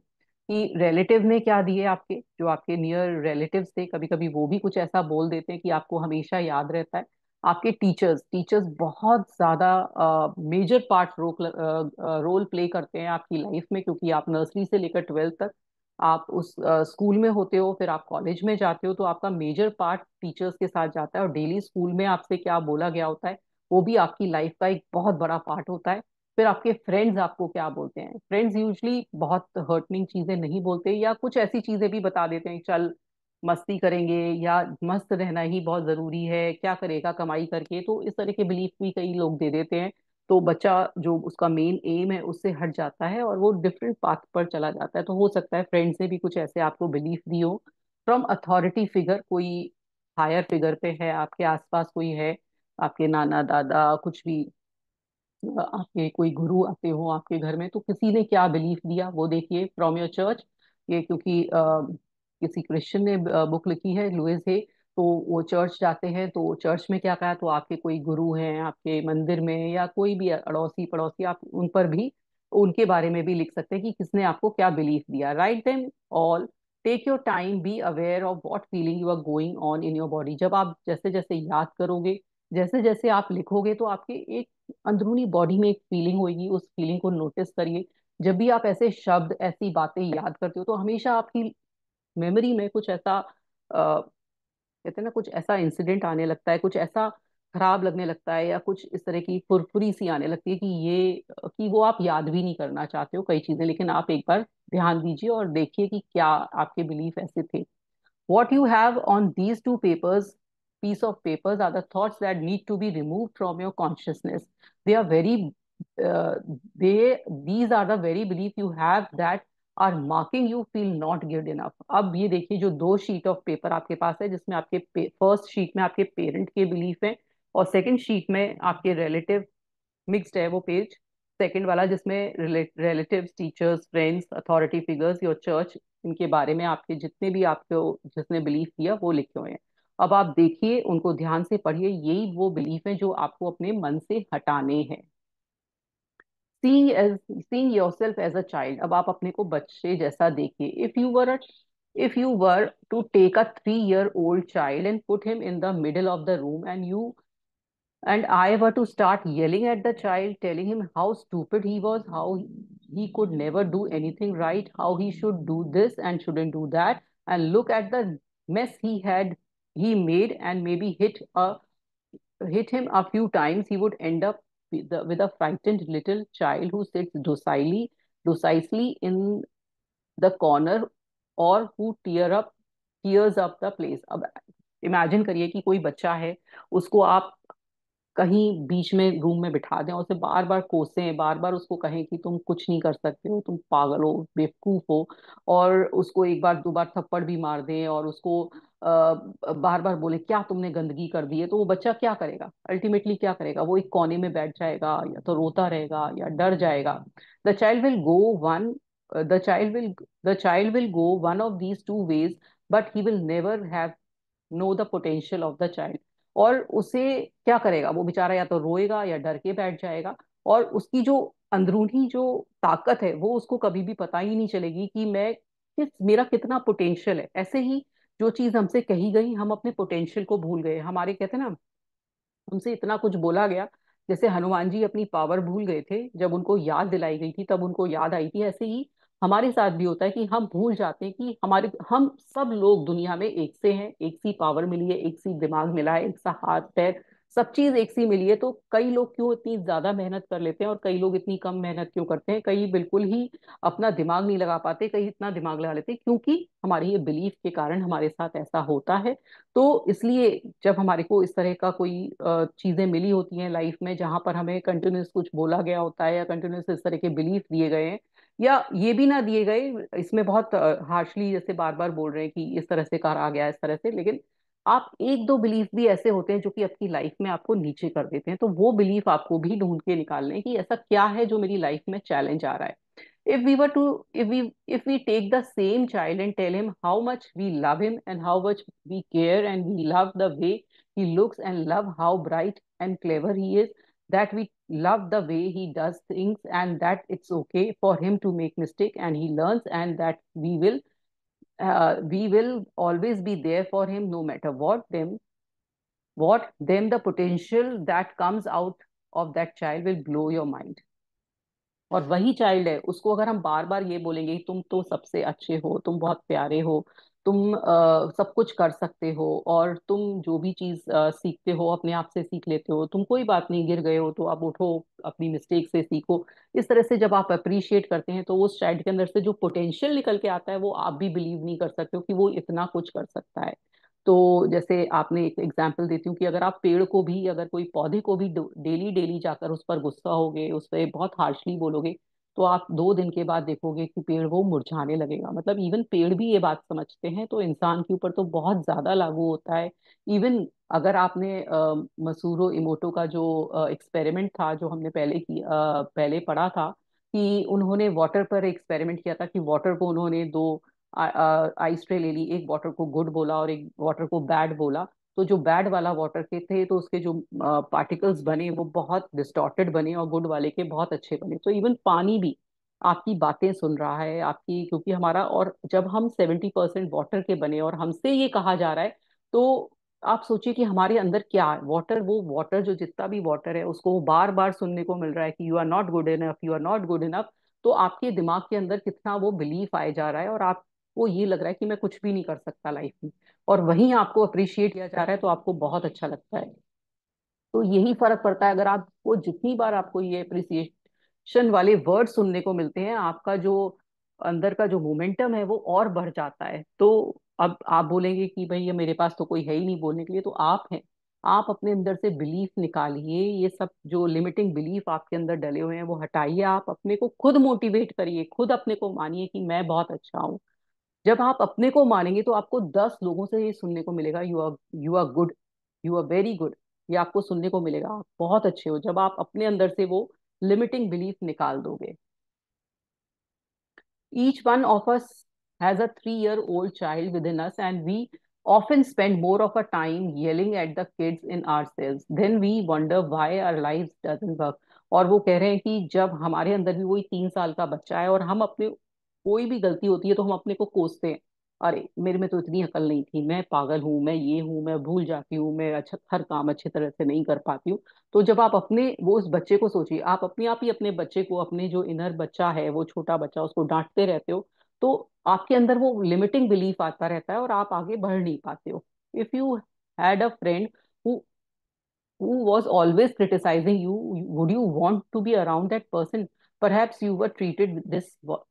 कि रिलेटिव ने क्या दिए, आपके जो आपके नियर रिलेटिव्स थे, कभी कभी वो भी कुछ ऐसा बोल देते हैं कि आपको हमेशा याद रहता है। आपके टीचर्स, टीचर्स बहुत ज्यादा मेजर पार्ट रोल प्ले करते हैं आपकी लाइफ में, क्योंकि आप नर्सरी से लेकर 12th तक आप उस स्कूल में होते हो, फिर आप कॉलेज में जाते हो, तो आपका मेजर पार्ट टीचर्स के साथ जाता है। और डेली स्कूल में आपसे क्या बोला गया होता है, वो भी आपकी लाइफ का एक बहुत बड़ा पार्ट होता है। फिर आपके फ्रेंड्स आपको क्या बोलते हैं, फ्रेंड्स यूजली बहुत हर्टनिंग चीजें नहीं बोलते, या कुछ ऐसी चीजें भी बता देते हैं, चल मस्ती करेंगे, या मस्त रहना ही बहुत जरूरी है, क्या करेगा कमाई करके। तो इस तरह के बिलीफ भी कई लोग दे देते हैं। तो बच्चा जो उसका मेन एम है उससे हट जाता है और वो डिफरेंट पाथ पर चला जाता है। तो हो सकता है फ्रेंड्स ने भी कुछ ऐसे आपको बिलीफ दी हो। फ्रॉम अथॉरिटी फिगर, कोई हायर फिगर पे है आपके आसपास, कोई है, आपके नाना दादा कुछ भी, आपके कोई गुरु आते हो आपके घर में, तो किसी ने क्या बिलीफ दिया वो देखिए। फ्रॉम योर चर्च, ये क्योंकि किसी क्रिश्चियन ने बुक लिखी है, लुइस है, तो वो चर्च जाते हैं, तो चर्च में क्या कहा, तो आपके कोई गुरु हैं आपके मंदिर में, या कोई भी अड़ोसी पड़ोसी, आप उन पर भी, उनके बारे में भी लिख सकते हैं कि किसने आपको क्या बिलीफ दिया। Write them all. Take your time, be aware of what feeling you are going on in your body. जब आप जैसे जैसे याद करोगे, जैसे जैसे आप लिखोगे, तो आपके एक अंदरूनी बॉडी में एक फीलिंग होगी, उस फीलिंग को नोटिस करिए। जब भी आप ऐसे शब्द, ऐसी बातें याद करते हो, तो हमेशा आपकी मेमोरी में कुछ ऐसा कहते हैं ना, कुछ ऐसा इंसिडेंट आने लगता है, कुछ ऐसा खराब लगने लगता है, या कुछ इस तरह की फुरफुरी सी आने लगती है कि ये, कि वो आप याद भी नहीं करना चाहते हो कई चीजें। लेकिन आप एक बार ध्यान दीजिए और देखिए कि क्या आपके बिलीफ ऐसे थे। What you have on these two papers, piece of papers, are the thoughts that need to be removed from your consciousness. They are very, uh, these are the very belief you have that are marking you feel not good enough. अब ये देखिए, जो दो sheet of paper आपके पास है, जिसमें आपके first sheet में आपके पेरेंट के बिलीफ है, और सेकंड शीट में आपके रिलेटिव, मिक्स्ड है वो पेज, सेकंड वाला, जिसमें relatives, teachers, friends, authority figures, your church, इनके बारे में आपके जितने भी आपको जिसने बिलीव किया वो लिखे हुए हैं। अब आप देखिए, उनको ध्यान से पढ़िए, यही वो बिलीफ है जो आपको अपने मन से हटाने हैं। Seeing yourself as a child, अब आप अपने को बच्चे जैसा देखिए। If you were to take a 3 year old child and put him in the middle of the room, and I were to start yelling at the child, telling him how stupid he was, how he could never do anything right, how he should do this and shouldn't do that, and look at the mess he made, and maybe hit him a few times, he would end up with a frightened little child who sits docilely in the corner, or who tears up the place. अब imagine करिए कि कोई बच्चा है, उसको आप कहीं बीच में रूम में बिठा दें और उसे बार बार कोसें, बार बार उसको कहें कि तुम कुछ नहीं कर सकते हो, तुम पागल हो, बेवकूफ हो, और उसको एक बार दो बार थप्पड़ भी मार दें, और उसको बार बार बोले क्या तुमने गंदगी कर दी है, तो वो बच्चा क्या करेगा? अल्टीमेटली क्या करेगा? वो एक कोने में बैठ जाएगा, या तो रोता रहेगा, या डर जाएगा। The child will go one the child will the child will go one of these two ways, but he will never have no the potential of the child. और उसे क्या करेगा वो बेचारा? या तो रोएगा, या डर के बैठ जाएगा, और उसकी जो अंदरूनी जो ताकत है वो उसको कभी भी पता ही नहीं चलेगी कि मेरा कितना पोटेंशियल है। ऐसे ही जो चीज हमसे कही गई, हम अपने पोटेंशियल को भूल गए। हमारे कहते हैं ना, उनसे इतना कुछ बोला गया, जैसे हनुमान जी अपनी पावर भूल गए थे, जब उनको याद दिलाई गई थी तब उनको याद आई थी। ऐसे ही हमारे साथ भी होता है कि हम भूल जाते हैं कि हम सब लोग दुनिया में एक से हैं, एक सी पावर मिली है, एक सी दिमाग मिला है, एक सा हाथ पैर, सब चीज एक सी मिली है। तो कई लोग क्यों इतनी ज्यादा मेहनत कर लेते हैं और कई लोग इतनी कम मेहनत क्यों करते हैं? कई बिल्कुल ही अपना दिमाग नहीं लगा पाते, कई इतना दिमाग लगा लेते हैं, क्योंकि हमारे ये बिलीफ के कारण हमारे साथ ऐसा होता है। तो इसलिए जब हमारे को इस तरह का कोई चीजें मिली होती हैं लाइफ में, जहां पर हमें कंटिन्यूस कुछ बोला गया होता है, या कंटिन्यूस इस तरह के बिलीफ दिए गए हैं, या ये भी ना दिए गए, इसमें बहुत हार्शली जैसे बार बार बोल रहे हैं कि इस तरह से कहा गया, इस तरह से, लेकिन आप एक दो बिलीफ भी ऐसे होते हैं जो कि आपकी लाइफ में आपको नीचे कर देते हैं। तो वो बिलीफ आपको भी ढूंढ के निकालने हैं कि ऐसा क्या है जो मेरी लाइफ में चैलेंज आ रहा है। if we were to if we take the same child and tell him how much we love him, and how much we care, and we love the way he looks, and love how bright and clever he is, that we love the way he does things, and that it's okay for him to make mistake and he learns, and that we will always be there for him no matter what, then the potential that comes out of that child will blow your mind. और वही child है, उसको अगर हम बार बार ये बोलेंगे कि तुम तो सबसे अच्छे हो, तुम बहुत प्यारे हो, तुम सब कुछ कर सकते हो, और तुम जो भी चीज सीखते हो अपने आप से सीख लेते हो, तुम कोई बात नहीं, गिर गए हो तो अब उठो, अपनी मिस्टेक से सीखो, इस तरह से जब आप अप्रिशिएट करते हैं, तो उस चाइल्ड के अंदर से जो पोटेंशियल निकल के आता है वो आप भी बिलीव नहीं कर सकते हो कि वो इतना कुछ कर सकता है। तो जैसे आपने एक एग्जाम्पल देती हूँ कि अगर आप पेड़ को भी, अगर कोई पौधे को भी डेली डेली जाकर उस पर गुस्सा होगे, उस पर बहुत हार्शली बोलोगे, तो आप 2 दिन के बाद देखोगे कि पेड़ वो मुरझाने लगेगा। मतलब इवन पेड़ भी ये बात समझते हैं, तो इंसान के ऊपर तो बहुत ज्यादा लागू होता है। इवन अगर आपने मसूरो इमोटो का जो एक्सपेरिमेंट था, जो हमने पहले पढ़ा था, कि उन्होंने वाटर पर एक्सपेरिमेंट किया था, कि वाटर को उन्होंने दो आइस ट्रे ले ली, एक वाटर को गुड बोला और एक वाटर को बैड बोला। तो जो बैड वाला वाटर के थे, तो उसके जो पार्टिकल्स बने वो बहुत डिस्टॉर्टेड बने, और गुड वाले के बहुत अच्छे बने। तो इवन पानी भी आपकी बातें सुन रहा है आपकी, क्योंकि हमारा, और जब हम 70% वाटर के बने और हमसे ये कहा जा रहा है, तो आप सोचिए कि हमारे अंदर क्या है। वाटर, वो वाटर जो जितना भी वाटर है, उसको बार बार सुनने को मिल रहा है कि you are not good enough, you are not good enough. तो आपके दिमाग के अंदर कितना वो बिलीफ आए जा रहा है, और आप वो ये लग रहा है कि मैं कुछ भी नहीं कर सकता लाइफ में, और वहीं आपको अप्रिशिएट किया जा रहा है तो आपको बहुत अच्छा लगता है। तो यही फर्क पड़ता है। अगर आपको जितनी बार आपको ये अप्रिसिएशन वाले वर्ड सुनने को मिलते हैं, आपका जो अंदर का जो मोमेंटम है वो और बढ़ जाता है। तो अब आप बोलेंगे कि भाई ये मेरे पास तो कोई है ही नहीं बोलने के लिए, तो आप हैं। आप अपने अंदर से बिलीफ निकालिए, ये सब जो लिमिटिंग बिलीफ आपके अंदर डले हुए हैं वो हटाइए। आप अपने को खुद मोटिवेट करिए, खुद अपने को मानिए कि मैं बहुत अच्छा हूँ। जब आप अपने को मानेंगे तो आपको 10 लोगों से ये सुनने को मिलेगा, you are good, you are very good. ये आपको सुनने को मिलेगा, आप बहुत अच्छे हो, जब आप अपने अंदर से वो लिमिटिंग बिलीफ निकाल दोगे। Each one of us has a 3-year-old child within us, and we often spend more of our time yelling at the kids in ourselves. Then we wonder why our lives doesn't work. और वो कह रहे हैं कि जब हमारे अंदर भी वही 3 साल का बच्चा है और हम अपने कोई भी गलती होती है तो हम अपने को कोसते हैं। अरे मेरे में तो इतनी अकल नहीं थी, मैं पागल हूँ, मैं ये हूँ, मैं भूल जाती हूँ, मैं अच्छा हर काम अच्छी तरह से नहीं कर पाती हूँ। तो जब आप अपने वो उस बच्चे को सोचिए, आप अपने आप ही अपने बच्चे को, अपने जो इनर बच्चा है वो छोटा बच्चा, उसको डांटते रहते हो, तो आपके अंदर वो लिमिटिंग बिलीफ आता रहता है और आप आगे बढ़ नहीं पाते हो। If you had a friend who was always criticizing you, would you want to be around that person? Perhaps you were treated this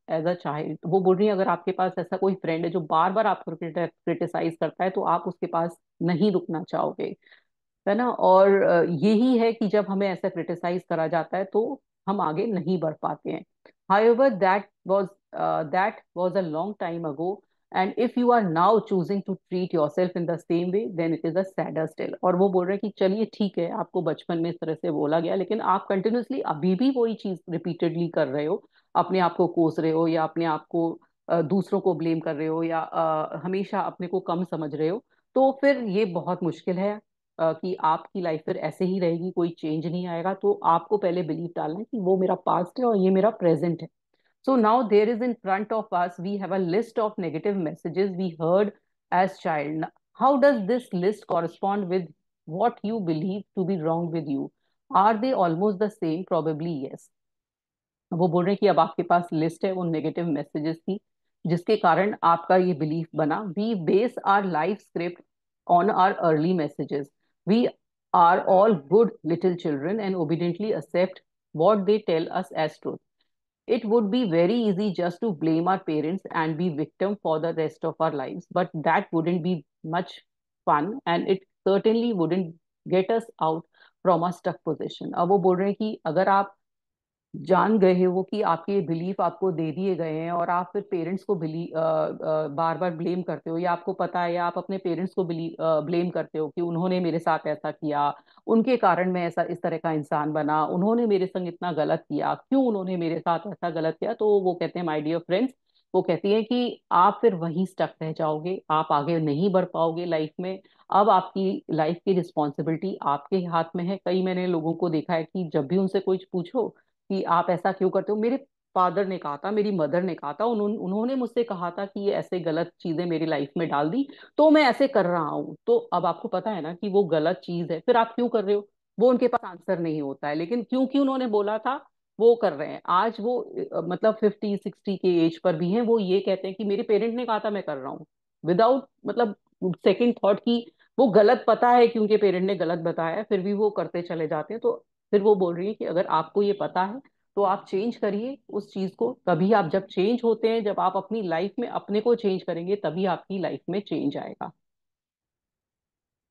as a child. वो बोल रही है अगर आपके पास ऐसा कोई फ्रेंड है जो बार बार आपको क्रिटिसाइज करता है, तो आप उसके पास नहीं रुकना चाहोगे, है ना। और यही है कि जब हमें ऐसा क्रिटिसाइज करा जाता है तो हम आगे नहीं बढ़ पाते हैं। However, that was a long time ago, and if you are now choosing to treat yourself in the same way, then it is a sadder still. और वो बोल रहे हैं कि चलिए ठीक है, आपको बचपन में इस तरह से बोला गया, लेकिन आप कंटिन्यूअसली अभी भी वही चीज रिपीटेडली कर रहे हो, अपने आप को कोस रहे हो, या अपने आप को दूसरों को ब्लेम कर रहे हो, या हमेशा अपने को कम समझ रहे हो। तो फिर ये बहुत मुश्किल है कि आपकी लाइफ फिर ऐसे ही रहेगी, कोई चेंज नहीं आएगा। तो आपको पहले बिलीव डालना है कि वो मेरा पास्ट है और ये मेरा प्रेजेंट है। So now there is in front of us, we have a list of negative messages we heard as child. How does this list correspond with what you believe to be wrong with you? Are they almost the same? Probably yes. वो बोल रहे हैं कि अब आपके पास list है उन negative messages की जिसके कारण आपका ये बिलीफ बना। We base our life script on our early messages. We are all good little children and obediently accept what they tell us as truth. It would be very easy just to blame our parents and be victim for the rest of our lives, but that wouldn't be much fun, and it certainly wouldn't get us out from a stuck position. अब वो बोल रहे हैं कि अगर आप जान गए हो कि आपके ये बिलीफ आपको दे दिए गए हैं और आप फिर पेरेंट्स को बार बार ब्लेम करते हो, या आपको पता है या आप अपने पेरेंट्स को ब्लेम करते हो कि उन्होंने मेरे साथ ऐसा किया, उनके कारण मैं ऐसा इस तरह का इंसान बना, उन्होंने मेरे संग इतना गलत किया, क्यों उन्होंने मेरे साथ ऐसा गलत किया। तो वो कहते हैं माय डियर फ्रेंड्स, वो कहती हैं कि आप फिर वहीं स्टक रह जाओगे, आप आगे नहीं बढ़ पाओगे लाइफ में। अब आपकी लाइफ की रिस्पॉन्सिबिलिटी आपके हाथ में है। कई मैंने लोगों को देखा है कि जब भी उनसे कुछ पूछो कि आप ऐसा क्यों करते हो, मेरे फादर ने कहा था, मेरी मदर ने कहा था, उन्होंने मुझसे कहा था कि ये ऐसे गलत चीजें मेरी लाइफ में डाल दी, तो मैं ऐसे कर रहा हूँ। तो अब आपको पता है ना कि वो गलत चीज है, फिर आप क्यों कर रहे हो। वो उनके पास आंसर नहीं होता है, लेकिन क्योंकि उन्होंने बोला था वो कर रहे हैं। आज वो मतलब 50-60 के एज पर भी हैं, वो ये कहते हैं कि मेरे पेरेंट ने कहा था मैं कर रहा हूँ, विदाउट मतलब सेकंड थॉट की। वो गलत पता है कि उनके पेरेंट ने गलत बताया है, फिर भी वो करते चले जाते हैं। तो फिर वो बोल रही है कि अगर आपको ये पता है तो आप चेंज करिए उस चीज को। तभी आप जब चेंज होते हैं, जब आप अपनी लाइफ में अपने को चेंज करेंगे, तभी आपकी लाइफ में चेंज आएगा।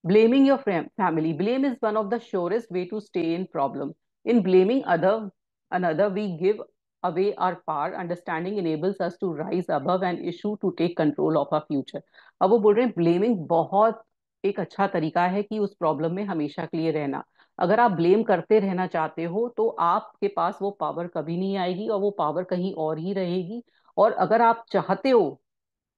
Blaming your family. Blame is one of the surest way to stay in problem. In blaming another, we give away our power. Understanding enables us to rise above an issue to take control of our future. अब वो बोल रहे हैं blaming बहुत एक अच्छा तरीका है कि उस प्रॉब्लम में हमेशा के लिए रहना। अगर आप ब्लेम करते रहना चाहते हो तो आपके पास वो पावर कभी नहीं आएगी, और वो पावर कहीं और ही रहेगी। और अगर आप चाहते हो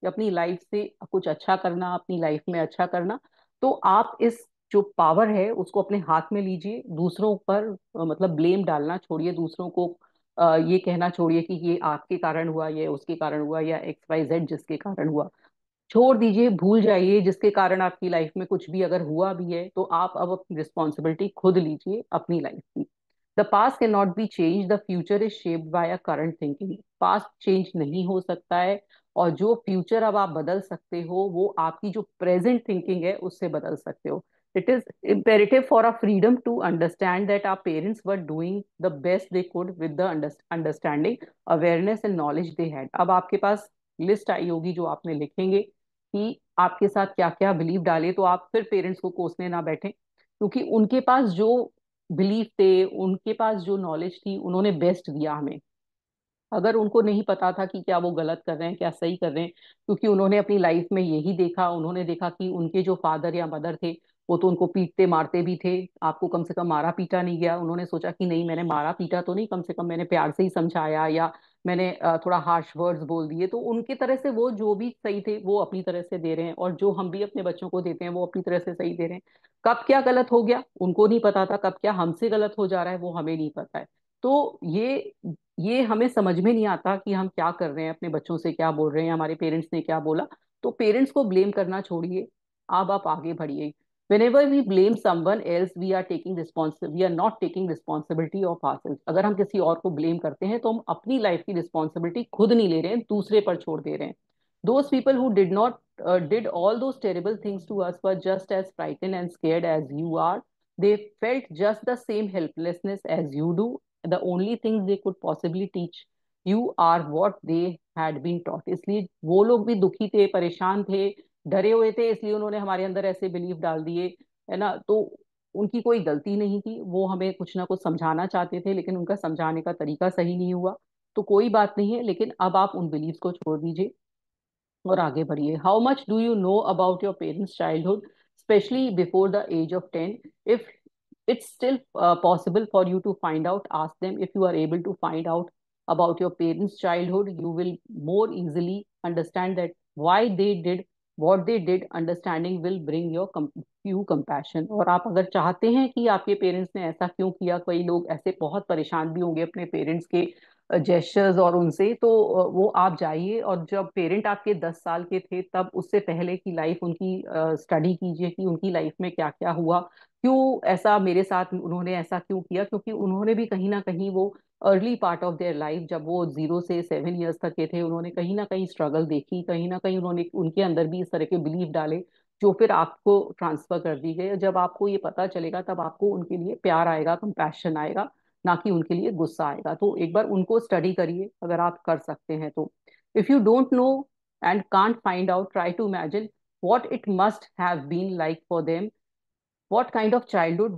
कि अपनी लाइफ से कुछ अच्छा करना, अपनी लाइफ में अच्छा करना, तो आप इस जो पावर है उसको अपने हाथ में लीजिए। दूसरों पर मतलब ब्लेम डालना छोड़िए, दूसरों को ये कहना छोड़िए कि ये आपके कारण हुआ, ये उसके कारण हुआ, या XYZ जिसके कारण हुआ। छोड़ दीजिए, भूल जाइए जिसके कारण आपकी लाइफ में कुछ भी अगर हुआ भी है, तो आप अब अपनी रिस्पॉन्सिबिलिटी खुद लीजिए अपनी लाइफ की। The past can not be change, the future is shaped by a current thinking. Past change नहीं हो सकता है, और जो फ्यूचर अब आप बदल सकते हो वो आपकी जो प्रेजेंट थिंकिंग है उससे बदल सकते हो। It is imperative for our freedom to understand that our parents were doing the best they could with the understanding, awareness and knowledge they had. अब आपके पास लिस्ट आई होगी जो आपने लिखेंगे कि आपके साथ क्या क्या बिलीफ डाले, तो आप फिर पेरेंट्स को कोसने ना बैठें, क्योंकि उनके पास जो बिलीफ थे, उनके पास जो नॉलेज थी, उन्होंने बेस्ट दिया हमें। अगर उनको नहीं पता था कि क्या वो गलत कर रहे हैं क्या सही कर रहे हैं, क्योंकि उन्होंने अपनी लाइफ में यही देखा, उन्होंने देखा कि उनके जो फादर या मदर थे वो तो उनको पीटते मारते भी थे, आपको कम से कम मारा पीटा नहीं गया, उन्होंने सोचा कि नहीं मैंने मारा पीटा तो नहीं, कम से कम मैंने प्यार से ही समझाया, या मैंने थोड़ा हार्श वर्ड्स बोल दिए, तो उनकी तरह से वो जो भी सही थे वो अपनी तरह से दे रहे हैं, और जो हम भी अपने बच्चों को देते हैं वो अपनी तरह से सही दे रहे हैं। कब क्या गलत हो गया उनको नहीं पता था, कब क्या हमसे गलत हो जा रहा है वो हमें नहीं पता है। तो ये हमें समझ में नहीं आता कि हम क्या कर रहे हैं, अपने बच्चों से क्या बोल रहे हैं, हमारे पेरेंट्स ने क्या बोला। तो पेरेंट्स को ब्लेम करना छोड़िए, अब आप आगे बढ़िए। whenever we blame someone else we are not taking responsibility of ourselves। अगर हम किसी और को ब्लेम करते हैं तो हम अपनी लाइफ की रिस्पॉन्सिबिलिटी खुद नहीं ले रहे हैं, दूसरे पर छोड़ दे रहे हैं। those people who did all those terrible things to us were just as frightened and scared as you are। they felt just the same helplessness as you do। the only things they could possibly teach you are what they had been taught। इसलिए वो लोग भी दुखी थे, परेशान थे, डरे हुए थे, इसलिए उन्होंने हमारे अंदर ऐसे बिलीफ डाल दिए, है ना। तो उनकी कोई गलती नहीं थी, वो हमें कुछ ना कुछ समझाना चाहते थे, लेकिन उनका समझाने का तरीका सही नहीं हुआ। तो कोई बात नहीं है, लेकिन अब आप उन बिलीफ को छोड़ दीजिए और आगे बढ़िए। How much do you know about your parents childhood, specially before the age of 10? If it's still possible for you to find out, ask them. If you are able to find out about your parents childhood, you will more easily understand that why they did what they did। understanding will bring your you compassion। और आप अगर चाहते हैं कि आपके parents ने ऐसा क्यों किया, कई लोग ऐसे बहुत परेशान भी होंगे अपने पेरेंट्स के जेस्चर्स और उनसे, तो वो आप जाइए और जब पेरेंट आपके 10 साल के थे तब उससे पहले की लाइफ उनकी स्टडी कीजिए कि उनकी लाइफ में क्या क्या हुआ, क्यों ऐसा मेरे साथ उन्होंने ऐसा क्यों किया, क्योंकि उन्होंने भी कहीं ना कहीं वो early part of their life, जब वो 0 से 7 ईयर्स तक के थे, उन्होंने कहीं ना कहीं स्ट्रगल देखी, कहीं ना कहीं उन्होंने उनके अंदर भी इस तरह के बिलीफ डाले जो फिर आपको ट्रांसफर कर दी गई। जब आपको ये पता चलेगा तब आपको उनके लिए प्यार आएगा, कंपैशन आएगा, ना कि उनके लिए गुस्सा आएगा। तो एक बार उनको स्टडी करिए अगर आप कर सकते हैं तो। If you don't know and can't find out, try to imagine what it must have been like for them। what kind of childhood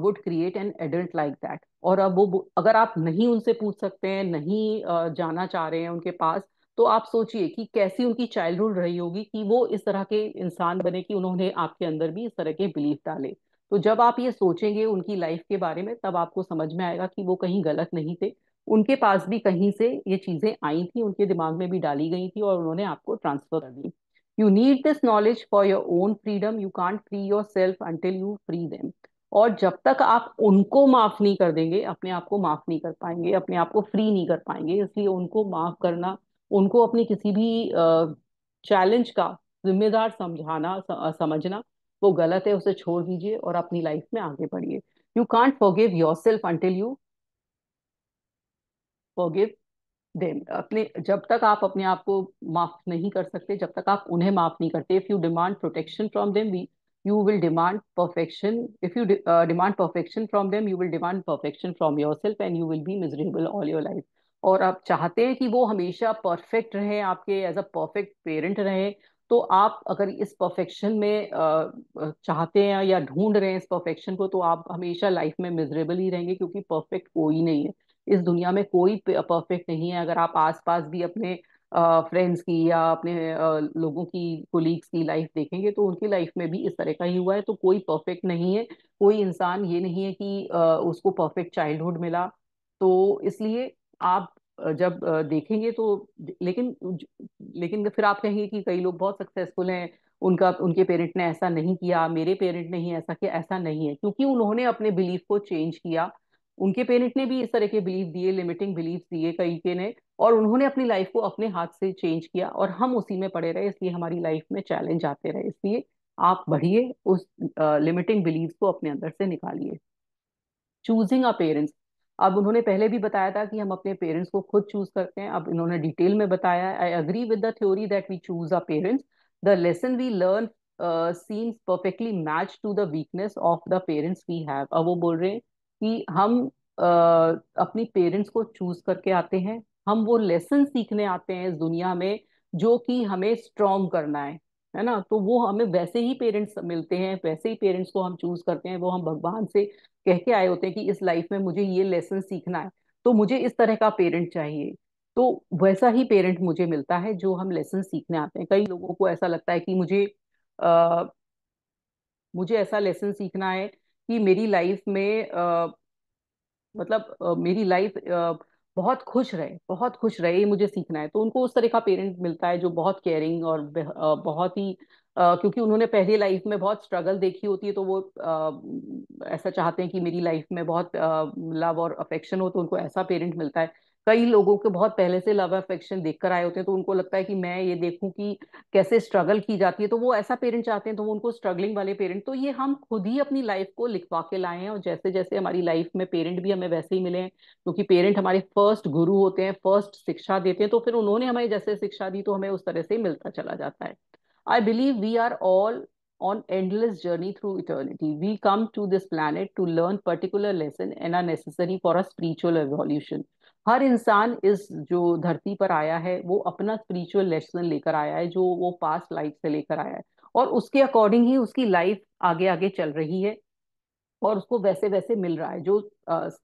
would create an adult like that। और अब वो अगर आप नहीं उनसे पूछ सकते हैं, नहीं जाना चाह रहे हैं उनके पास, तो आप सोचिए कि कैसी उनकी चाइल्डहुड रही होगी कि वो इस तरह के इंसान बने कि उन्होंने आपके अंदर भी इस तरह के बिलीफ डाले। तो जब आप ये सोचेंगे उनकी लाइफ के बारे में, तब आपको समझ में आएगा कि वो कहीं गलत नहीं थे, उनके पास भी कहीं से ये चीजें आई थी, उनके दिमाग में भी डाली गई थी और उन्होंने आपको ट्रांसफर कर दी। You need this knowledge for your own freedom। You can't free yourself until you free them। और जब तक आप उनको माफ नहीं कर देंगे, अपने आप को माफ नहीं कर पाएंगे, अपने आप को फ्री नहीं कर पाएंगे। इसलिए उनको माफ करना, उनको अपनी किसी भी चैलेंज का जिम्मेदार समझना वो गलत है, उसे छोड़ दीजिए और अपनी लाइफ में आगे बढ़िए। You can't forgive your self until you forgive them. अपने जब तक आप अपने आप को माफ नहीं कर सकते, जब तक आप उन्हें माफ नहीं करते, if you demand protection from them you will demand perfection. If you demand perfection from them you will demand perfection from yourself and you will be miserable all your life. और आप चाहते हैं कि वो हमेशा परफेक्ट रहे, आपके as a perfect parent रहे, तो आप अगर इस परफेक्शन में चाहते हैं या ढूंढ रहे हैं इस परफेक्शन को, तो आप हमेशा लाइफ में मिजरेबल ही रहेंगे, क्योंकि परफेक्ट कोई नहीं है इस दुनिया में, कोई परफेक्ट नहीं है। अगर आप आसपास भी अपने फ्रेंड्स की या अपने लोगों की, कोलीग्स की लाइफ देखेंगे तो उनकी लाइफ में भी इस तरह का ही हुआ है। तो कोई परफेक्ट नहीं है, कोई इंसान ये नहीं है कि उसको परफेक्ट चाइल्डहुड मिला। तो इसलिए आप जब देखेंगे तो, लेकिन लेकिन फिर आप कहेंगे कि कई लोग बहुत सक्सेसफुल हैं, उनका उनके पेरेंट ने ऐसा नहीं किया, मेरे पेरेंट ने ही ऐसा किया। ऐसा नहीं है, क्योंकि उन्होंने अपने बिलीफ को चेंज किया। उनके पेरेंट ने भी इस तरह के बिलीफ दिए, लिमिटिंग बिलीफ दिए कई के ने, और उन्होंने अपनी लाइफ को अपने हाथ से चेंज किया और हम उसी में पड़े रहे, इसलिए हमारी लाइफ में चैलेंज आते रहे। इसलिए आप बढ़िए, उस लिमिटिंग बिलीफ को अपने अंदर से निकालिए। चूजिंग अ पेरेंट्स, अब उन्होंने पहले भी बताया था कि हम अपने पेरेंट्स को खुद चूज करते हैं, अब इन्होंने डिटेल में बताया। I agree with the theory that we choose a parents. The lesson we learn seems perfectly match to the weakness of the parents we have. अब वो बोल रहे हैं कि हम अपनी पेरेंट्स को चूज करके आते हैं, हम वो लेसन सीखने आते हैं इस दुनिया में जो कि हमें स्ट्रॉन्ग करना है ना। तो वो हमें वैसे ही पेरेंट्स मिलते हैं, वैसे ही पेरेंट्स को हम चूज करते हैं, वो हम भगवान से कह के आए होते हैं कि इस लाइफ में मुझे ये लेसन सीखना है, तो मुझे इस तरह का पेरेंट चाहिए। तो वैसा ही पेरेंट मुझे मिलता है जो हम लेसन सीखने आते हैं। कई लोगों को ऐसा लगता है कि आ, मुझे ऐसा लेसन सीखना है कि मेरी लाइफ में मतलब मेरी लाइफ बहुत खुश रहे, बहुत खुश रहे, ये मुझे सीखना है। तो उनको उस तरह का पेरेंट मिलता है जो बहुत केयरिंग और बहुत ही क्योंकि उन्होंने पहली लाइफ में बहुत स्ट्रगल देखी होती है, तो वो ऐसा चाहते हैं कि मेरी लाइफ में बहुत लव और अफेक्शन हो, तो उनको ऐसा पेरेंट मिलता है। कई लोगों के बहुत पहले से लव अफेक्शन देख कर आए होते हैं, तो उनको लगता है कि मैं ये देखूं कि कैसे स्ट्रगल की जाती है, तो वो ऐसा पेरेंट चाहते हैं, तो वो उनको स्ट्रगलिंग वाले पेरेंट। तो ये हम खुद ही अपनी लाइफ को लिखवा के लाए हैं, और जैसे जैसे हमारी लाइफ में पेरेंट भी हमें वैसे ही मिले हैं, क्योंकि पेरेंट हमारे फर्स्ट गुरु होते हैं, फर्स्ट शिक्षा देते हैं, तो फिर उन्होंने हमें जैसे शिक्षा दी तो हमें उस तरह से ही मिलता चला जाता है। I believe we are all on endless journey through eternity. We come to this planet to learn particular lesson and are necessary for a spiritual evolution. हर इंसान इस जो धरती पर आया है वो अपना स्पिरिचुअल लेसन लेकर आया है, जो वो पास्ट लाइफ से लेकर आया है, और उसके अकॉर्डिंग ही उसकी लाइफ आगे आगे चल रही है, और उसको वैसे वैसे मिल रहा है। जो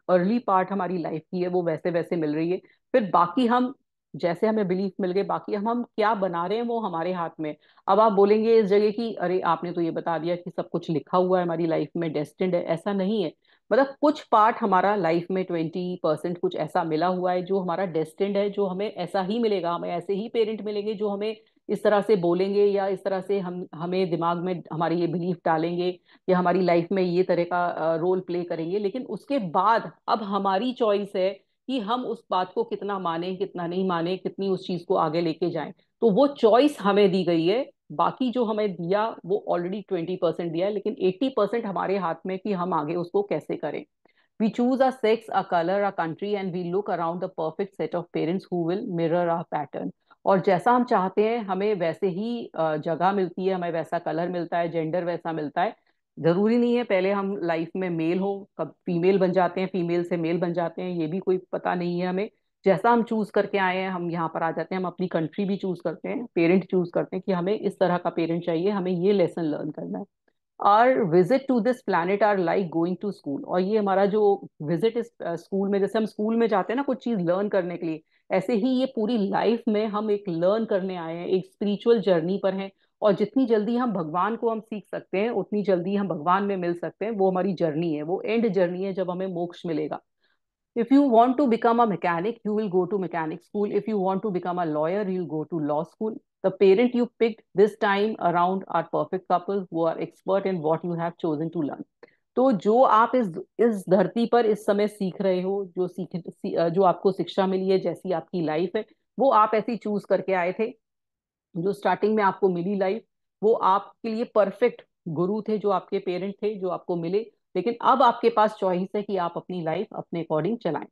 अर्ली पार्ट हमारी लाइफ की है वो वैसे वैसे मिल रही है। फिर बाकी हम जैसे हमें बिलीफ मिल गए, बाकी हम क्या बना रहे हैं वो हमारे हाथ में। अब आप बोलेंगे इस जगह की, अरे आपने तो ये बता दिया कि सब कुछ लिखा हुआ है हमारी लाइफ में, डेस्टिन्ड है। ऐसा नहीं है। मतलब कुछ पार्ट हमारा लाइफ में 20% कुछ ऐसा मिला हुआ है जो हमारा डेस्टिन्ड है, जो हमें ऐसा ही मिलेगा, हमें ऐसे ही पेरेंट मिलेंगे जो हमें इस तरह से बोलेंगे, या इस तरह से हम हमें दिमाग में हमारे ये बिलीफ डालेंगे, या हमारी लाइफ में ये तरह का रोल प्ले करेंगे। लेकिन उसके बाद अब हमारी चॉइस है कि हम उस बात को कितना माने, कितना नहीं माने, कितनी उस चीज को आगे लेके जाएं। तो वो चॉइस हमें दी गई है। बाकी जो हमें दिया वो ऑलरेडी 20% दिया है, लेकिन 80% हमारे हाथ में कि हम आगे उसको कैसे करें। We choose a sex, a color, a country, and we look around the perfect set of parents who will mirror our pattern. और जैसा हम चाहते हैं हमें वैसे ही जगह मिलती है, हमें वैसा कलर मिलता है, जेंडर वैसा मिलता है। जरूरी नहीं है पहले हम लाइफ में मेल हो, कब फीमेल बन जाते हैं, फीमेल से मेल बन जाते हैं, ये भी कोई पता नहीं है हमें। जैसा हम चूज करके आए हैं हम यहाँ पर आ जाते हैं। हम अपनी कंट्री भी चूज करते हैं, पेरेंट चूज करते हैं कि हमें इस तरह का पेरेंट चाहिए, हमें ये लेसन लर्न करना है। Our visit to this planet are like going to school. और ये हमारा जो विजिट इस स्कूल में, जैसे हम स्कूल में जाते हैं ना कुछ चीज लर्न करने के लिए, ऐसे ही ये पूरी लाइफ में हम एक लर्न करने आए हैं, एक स्पिरिचुअल जर्नी पर हैं। और जितनी जल्दी हम भगवान को हम सीख सकते हैं उतनी जल्दी हम भगवान में मिल सकते हैं। वो हमारी जर्नी है, वो एंड जर्नी है जब हमें मोक्ष मिलेगा। If you want to become a mechanic, you will go to mechanic school. If you want to become a lawyer, you'll go to law school. The parent you picked this time around are perfect couple who are expert in what you have chosen to learn. तो जो आप इस धरती पर इस समय सीख रहे हो, जो आपको शिक्षा मिली है, जैसी आपकी लाइफ है, वो आप ऐसी चूज करके आए थे। जो स्टार्टिंग में आपको मिली लाइफ, वो आपके लिए परफेक्ट गुरु थे, जो आपके पेरेंट थे, जो आपको मिले। लेकिन अब आपके पास चॉइस है कि आप अपनी लाइफ अपने अकॉर्डिंग चलाएं।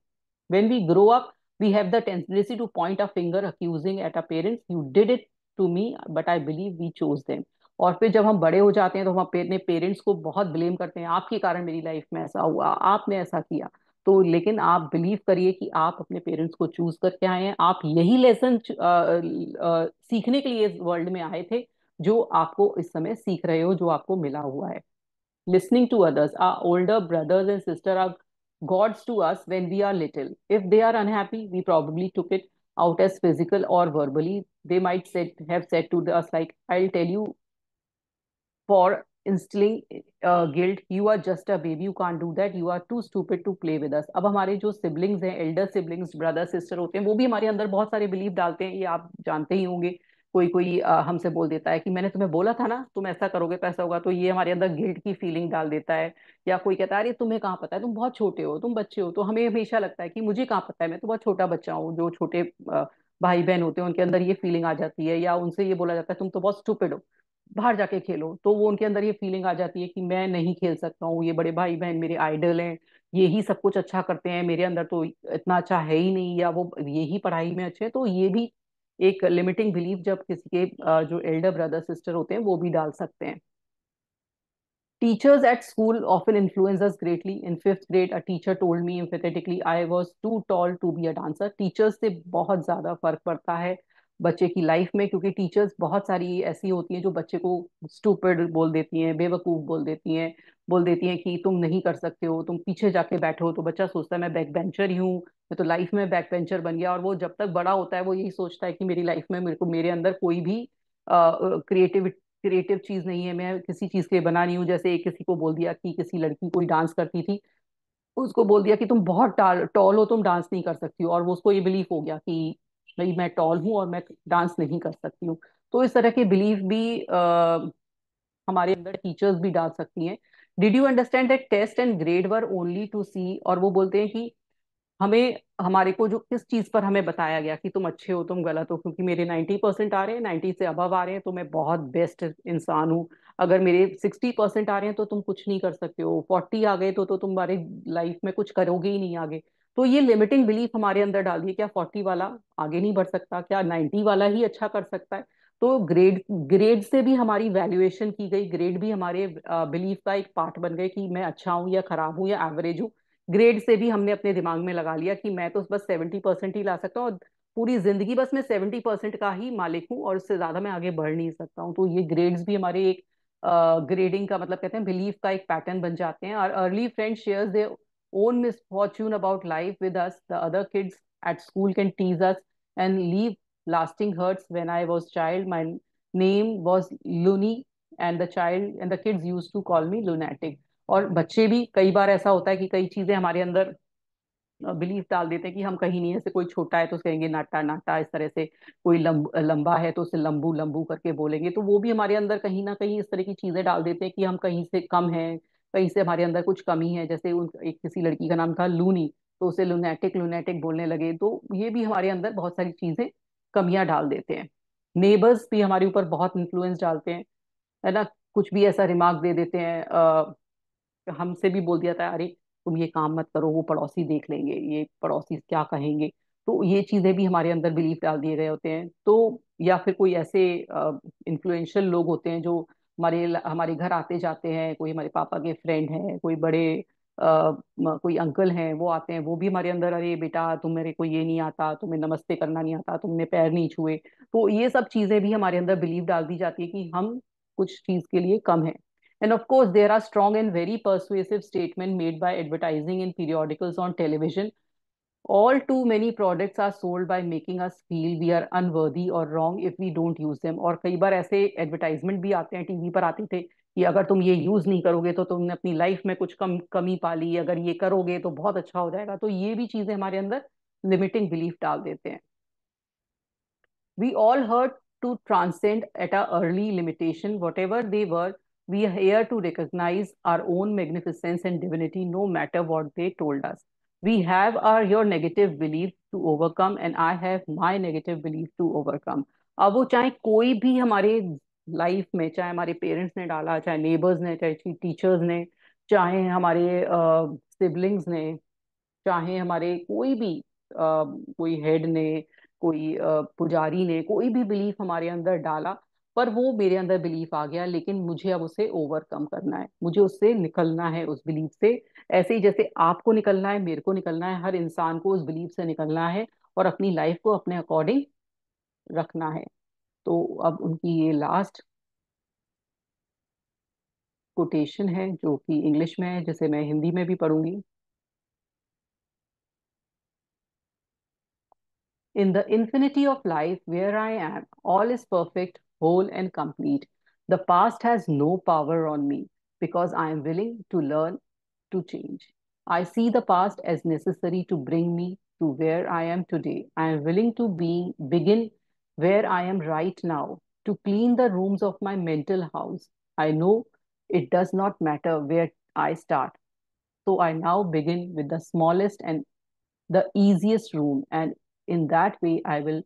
When we grow up, we have the tendency to point a finger accusing at our parents. You did it to me, but I believe we chose them. और फिर जब हम बड़े हो जाते हैं तो हम अपने पेरेंट्स को बहुत ब्लेम करते हैं, आपके कारण मेरी लाइफ में ऐसा हुआ, आपने ऐसा किया। तो लेकिन आप बिलीव करिए कि आप अपने पेरेंट्स को चूज करके आए हैं, आप यही लेसन सीखने के लिए इस वर्ल्ड में आए थे, जो आपको इस समय सीख रहे हो, जो आपको मिला हुआ है। Listening to others, our older brothers and sisters are gods to us when we are little. If they are unhappy, we probably took it out as physical or verbally. They might have said to us like, "I'll tell you for instilling guilt. You are just a baby. You can't do that. You are too stupid to play with us." अब हमारे जो siblings हैं, Elder siblings, brother sister होते हैं, वो भी हमारे अंदर बहुत सारे बिलीफ डालते हैं। ये आप जानते ही होंगे। कोई कोई हमसे बोल देता है कि मैंने तुम्हें बोला था ना, तुम ऐसा करोगे तो ऐसा होगा, तो ये हमारे अंदर गिल्ट की फीलिंग डाल देता है। या कोई कहता है अरे तुम्हें कहाँ पता है, तुम बहुत छोटे हो, तुम बच्चे हो। तो हमें हमेशा लगता है कि मुझे कहाँ पता है, मैं तो बहुत छोटा बच्चा हूँ। जो छोटे भाई बहन होते हैं उनके अंदर ये फीलिंग आ जाती है, या उनसे ये बोला जाता है तुम तो बहुत स्टूपिड हो, बाहर जाके खेलो। तो वो उनके अंदर ये फीलिंग आ जाती है कि मैं नहीं खेल सकता हूँ, ये बड़े भाई बहन मेरे आइडल हैं, ये ही सब कुछ अच्छा करते हैं, मेरे अंदर तो इतना अच्छा है ही नहीं, या वो ये ही पढ़ाई में अच्छे हैं। तो ये भी एक लिमिटिंग बिलीफ जब किसी के जो एल्डर ब्रदर सिस्टर होते हैं वो भी डाल सकते हैं। Teachers at school often influence us greatly. In fifth grade, a teacher told me emphatically I was too tall to be a dancer. Teachers से बहुत ज्यादा फर्क पड़ता है बच्चे की लाइफ में, क्योंकि टीचर्स बहुत सारी ऐसी होती हैं जो बच्चे को स्टूपिड बोल देती हैं, बेवकूफ बोल देती हैं कि तुम नहीं कर सकते हो, तुम पीछे जाके बैठे हो। तो बच्चा सोचता है मैं बैक बेंचर ही हूँ, मैं तो लाइफ में बैक बेंचर बन गया। और वो जब तक बड़ा होता है वो यही सोचता है कि मेरी लाइफ में मेरे को मेरे अंदर कोई भी क्रिएटिव चीज नहीं है, मैं किसी चीज के लिए बना नहीं हूँ। जैसे एक किसी को बोल दिया कि किसी लड़की कोई डांस करती थी, उसको बोल दिया कि तुम बहुत टॉल हो, तुम डांस नहीं कर सकती हो, और वो उसको ये बिलीव हो गया कि भाई मैं टॉल हूँ और मैं डांस नहीं कर सकती हूँ। तो इस तरह के बिलीव भी हमारे अंदर टीचर्स भी डाल सकती हैं। Did you understand that test and grade were only to see, और वो बोलते हैं कि हमें हमारे को जो किस चीज पर हमें बताया गया कि तुम अच्छे हो तुम गलत हो, क्योंकि मेरे 90% आ रहे हैं, 90 से अबव आ रहे हैं तो मैं बहुत बेस्ट इंसान हूँ। अगर मेरे 60% आ रहे हैं तो तुम कुछ नहीं कर सकते हो, 40 आ गए तो तुम्हारे लाइफ में कुछ करोगे ही नहीं आगे। तो ये लिमिटिंग बिलीफ हमारे अंदर डाल दी, क्या 40 वाला आगे नहीं बढ़ सकता, क्या 90 वाला ही अच्छा कर सकता है। तो ग्रेड ग्रेड से भी हमारी वैल्यूएशन की गई, ग्रेड भी हमारे बिलीफ का एक पार्ट बन गए कि मैं अच्छा हूँ या खराब हूँ या एवरेज हूँ। ग्रेड से भी हमने अपने दिमाग में लगा लिया कि मैं तो बस 70% ही ला सकता हूँ, और पूरी जिंदगी बस मैं 70% का ही मालिक हूँ और उससे ज्यादा मैं आगे बढ़ नहीं सकता हूँ। तो ये ग्रेड्स भी हमारे एक ग्रेडिंग का मतलब कहते हैं बिलीफ का एक पैटर्न बन जाते हैं। और early friend shares their own misfortune about life with us, the other kids at school can tease us and leave lasting hurts. When I was child, my name was Looney, and the kids used to call me lunatic. और बच्चे भी कई बार ऐसा होता है कि कई चीजें हमारे अंदर बिलीफ डाल देते हैं कि हम कहीं नहीं, ऐसे कोई छोटा है तो उसे कहेंगे नाटा नाटा, इस तरह से कोई लंबा है तो उसे लंबू लंबू करके बोलेंगे। तो वो भी हमारे अंदर कहीं ना कहीं इस तरह की चीजें डाल देते हैं कि हम कहीं से कम हैं, कहीं से हमारे अंदर कुछ कमी है। जैसे एक किसी लड़की का नाम था लूनी, तो उसे लुनेटिक लुनेटिक बोलने लगे। तो ये भी हमारे अंदर बहुत सारी चीजें कमियां डाल देते हैं। नेबर्स भी हमारे ऊपर बहुत इन्फ्लुएंस डालते हैं, है ना। कुछ भी ऐसा रिमार्क दे देते हैं, हमसे भी बोल दिया था अरे तुम ये काम मत करो, वो पड़ोसी देख लेंगे, ये पड़ोसी क्या कहेंगे। तो ये चीजें भी हमारे अंदर बिलीफ डाल दिए गए होते हैं। तो या फिर कोई ऐसे इन्फ्लुएंशियल लोग होते हैं जो हमारे घर आते जाते हैं, कोई हमारे पापा के फ्रेंड हैं, कोई बड़े कोई अंकल हैं, वो आते हैं, वो भी हमारे अंदर अरे बेटा तुम मेरे को ये नहीं आता, तुम्हें नमस्ते करना नहीं आता, तुमने पैर नहीं छुए। तो ये सब चीजें भी हमारे अंदर बिलीव डाल दी जाती है कि हम कुछ चीज के लिए कम है। And of course, there are strong and very persuasive statements made by advertising in periodicals on television. All too many products are sold by making us feel we are unworthy or wrong if we don't use them. और कई बार ऐसे advertisement भी आते हैं, TV पर आते थे कि अगर तुम ये यूज नहीं करोगे तो तुमने अपनी लाइफ में कुछ कमी पा ली, अगर ये करोगे तो बहुत अच्छा हो जाएगा। तो ये भी चीजें हमारे अंदर लिमिटिंग बिलीफ डाल देते हैं। We all heard to transcend at our early limitation, whatever they were. We are here to recognize our own magnificence and divinity, no matter what they told us. We have your negative belief to overcome, and I have my negative belief to overcome. अब वो चाहे कोई भी हमारे life में, चाहे हमारे parents ने डाला, चाहे नेबर्स ने, चाहे टीचर्स ने, चाहे हमारे सिबलिंग्स ने, चाहे हमारे कोई भी कोई हेड ने, कोई पुजारी ने, कोई भी बिलीफ हमारे अंदर डाला, पर वो मेरे अंदर बिलीफ आ गया, लेकिन मुझे अब उसे ओवरकम करना है, मुझे उससे निकलना है उस बिलीफ से। ऐसे ही जैसे आपको निकलना है, मेरे को निकलना है, हर इंसान को उस बिलीफ से निकलना है और अपनी लाइफ को अपने अकॉर्डिंग रखना है। तो अब उनकी ये लास्ट कोटेशन है जो कि इंग्लिश में है, जिसे मैं हिंदी में भी पढ़ूंगी। In the infinity of life where I am, all is perfect, whole, and complete. The past has no power on me because I am willing to learn to change. I see the past as necessary to bring me to where I am today. I am willing to begin where I am right now, to clean the rooms of my mental house. I know it does not matter where I start. So I now begin with the smallest and the easiest room, and in that way, I will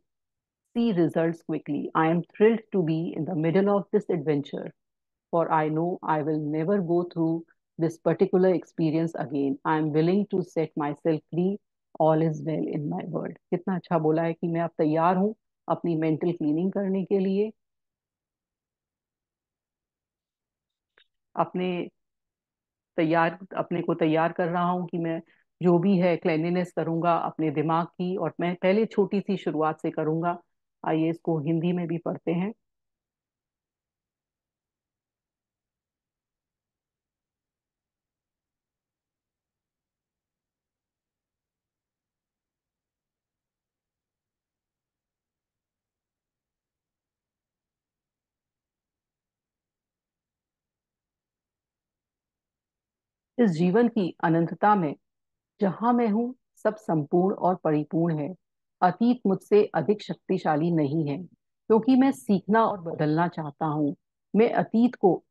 see results quickly. I am thrilled to be in the middle of this adventure, for I know I will never go through this particular experience again. I am willing to set myself free. All is well in my world. कितना अच्छा बोला है कि मैं अब तैयार हूँ अपनी मेंटल क्लीनिंग करने के लिए, अपने अपने को तैयार कर रहा हूँ कि मैं जो भी है क्लेanलीनेस करूंगा अपने दिमाग की, और मैं पहले छोटी सी शुरुआत से करूंगा। आइए इसको हिंदी में भी पढ़ते हैं। इस जीवन की अनंतता में जहां मैं हूं, सब संपूर्ण और परिपूर्ण है। अतीत मुझसे अधिक शक्तिशाली नहीं है, क्योंकि मैं सीखना और बदलना चाहता हूँ। मैं अतीत को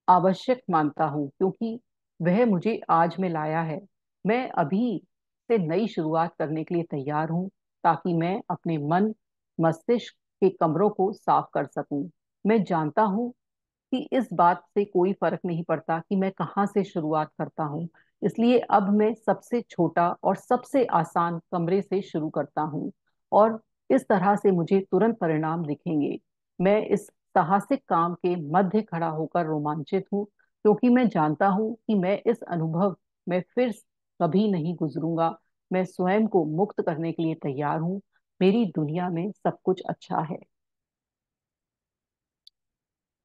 आवश्यक मानता हूँ, क्योंकि वह मुझे आज में लाया है। मैं अभी से नई शुरुआत करने के लिए तैयार हूँ, ताकि मैं अपने मन मस्तिष्क के कमरों को साफ कर सकूं। मैं जानता हूँ कि इस बात से कोई फर्क नहीं पड़ता कि मैं कहाँ से शुरुआत करता हूँ। इसलिए अब मैं सबसे छोटा और सबसे आसान कमरे से शुरू करता हूँ, और इस तरह से मुझे तुरंत परिणाम दिखेंगे। मैं इस साहसिक काम के मध्य खड़ा होकर रोमांचित हूँ, क्योंकि मैं जानता हूँ कि मैं इस अनुभव में फिर कभी नहीं गुजरूंगा। मैं स्वयं को मुक्त करने के लिए तैयार हूँ। मेरी दुनिया में सब कुछ अच्छा है।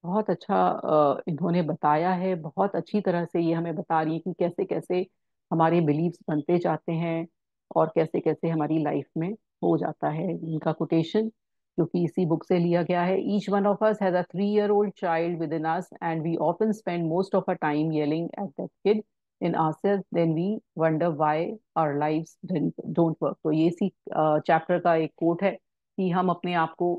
बहुत अच्छा इन्होंने बताया है। बहुत अच्छी तरह से ये हमें बता रही है कि कैसे कैसे हमारे बिलीव्स बनते जाते हैं, और कैसे कैसे हमारी लाइफ में हो जाता है। इनका कोटेशन जो कि इसी बुक से लिया गया है: each one of us has a 3-year-old child within us, and we often spend most of a time yelling at that kid in ourselves, then we wonder why our lives don't work। तो ये इसी chapter का एक coat है कि हम अपने आप को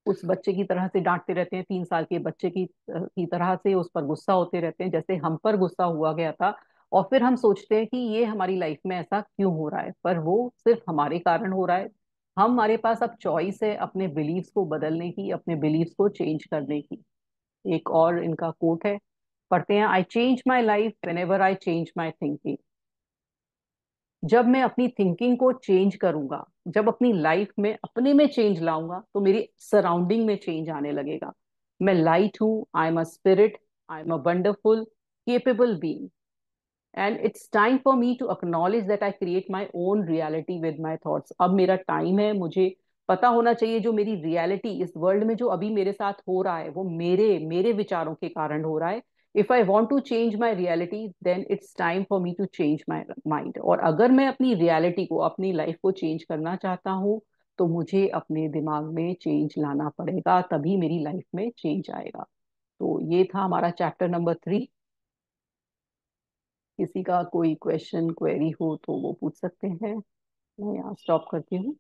उस बच्चे की तरह से डांटते रहते हैं, 3 साल के बच्चे की तरह से उस पर गुस्सा होते रहते हैं, जैसे हम पर गुस्सा हुआ गया था। और फिर हम सोचते हैं कि ये हमारी लाइफ में ऐसा क्यों हो रहा है, पर वो सिर्फ हमारे कारण हो रहा है। हमारे पास अब चॉइस है अपने बिलीव्स को बदलने की, अपने बिलीव्स को चेंज करने की। एक और इनका कोट है, पढ़ते हैं: I change my life when ever I change my thinking. जब मैं अपनी थिंकिंग को चेंज करूंगा, जब अपनी लाइफ में अपने में चेंज लाऊंगा, तो मेरी सराउंडिंग में चेंज आने लगेगा। मैं लाइट हूं, I am a spirit, I am a wonderful capable being, and it's time for me to acknowledge that I create my own reality with my thoughts. अब मेरा टाइम है, मुझे पता होना चाहिए जो मेरी रियलिटी इस वर्ल्ड में जो अभी मेरे साथ हो रहा है, वो मेरे मेरे विचारों के कारण हो रहा है। If I want to change my reality, then it's time for me to change my mind. और अगर मैं अपनी रियलिटी को, अपनी लाइफ को चेंज करना चाहता हूँ, तो मुझे अपने दिमाग में चेंज लाना पड़ेगा, तभी मेरी लाइफ में चेंज आएगा। तो ये था हमारा चैप्टर नंबर 3। किसी का कोई क्वेश्चन क्वेरी हो तो वो पूछ सकते हैं। मैं यहाँ स्टॉप करती हूँ।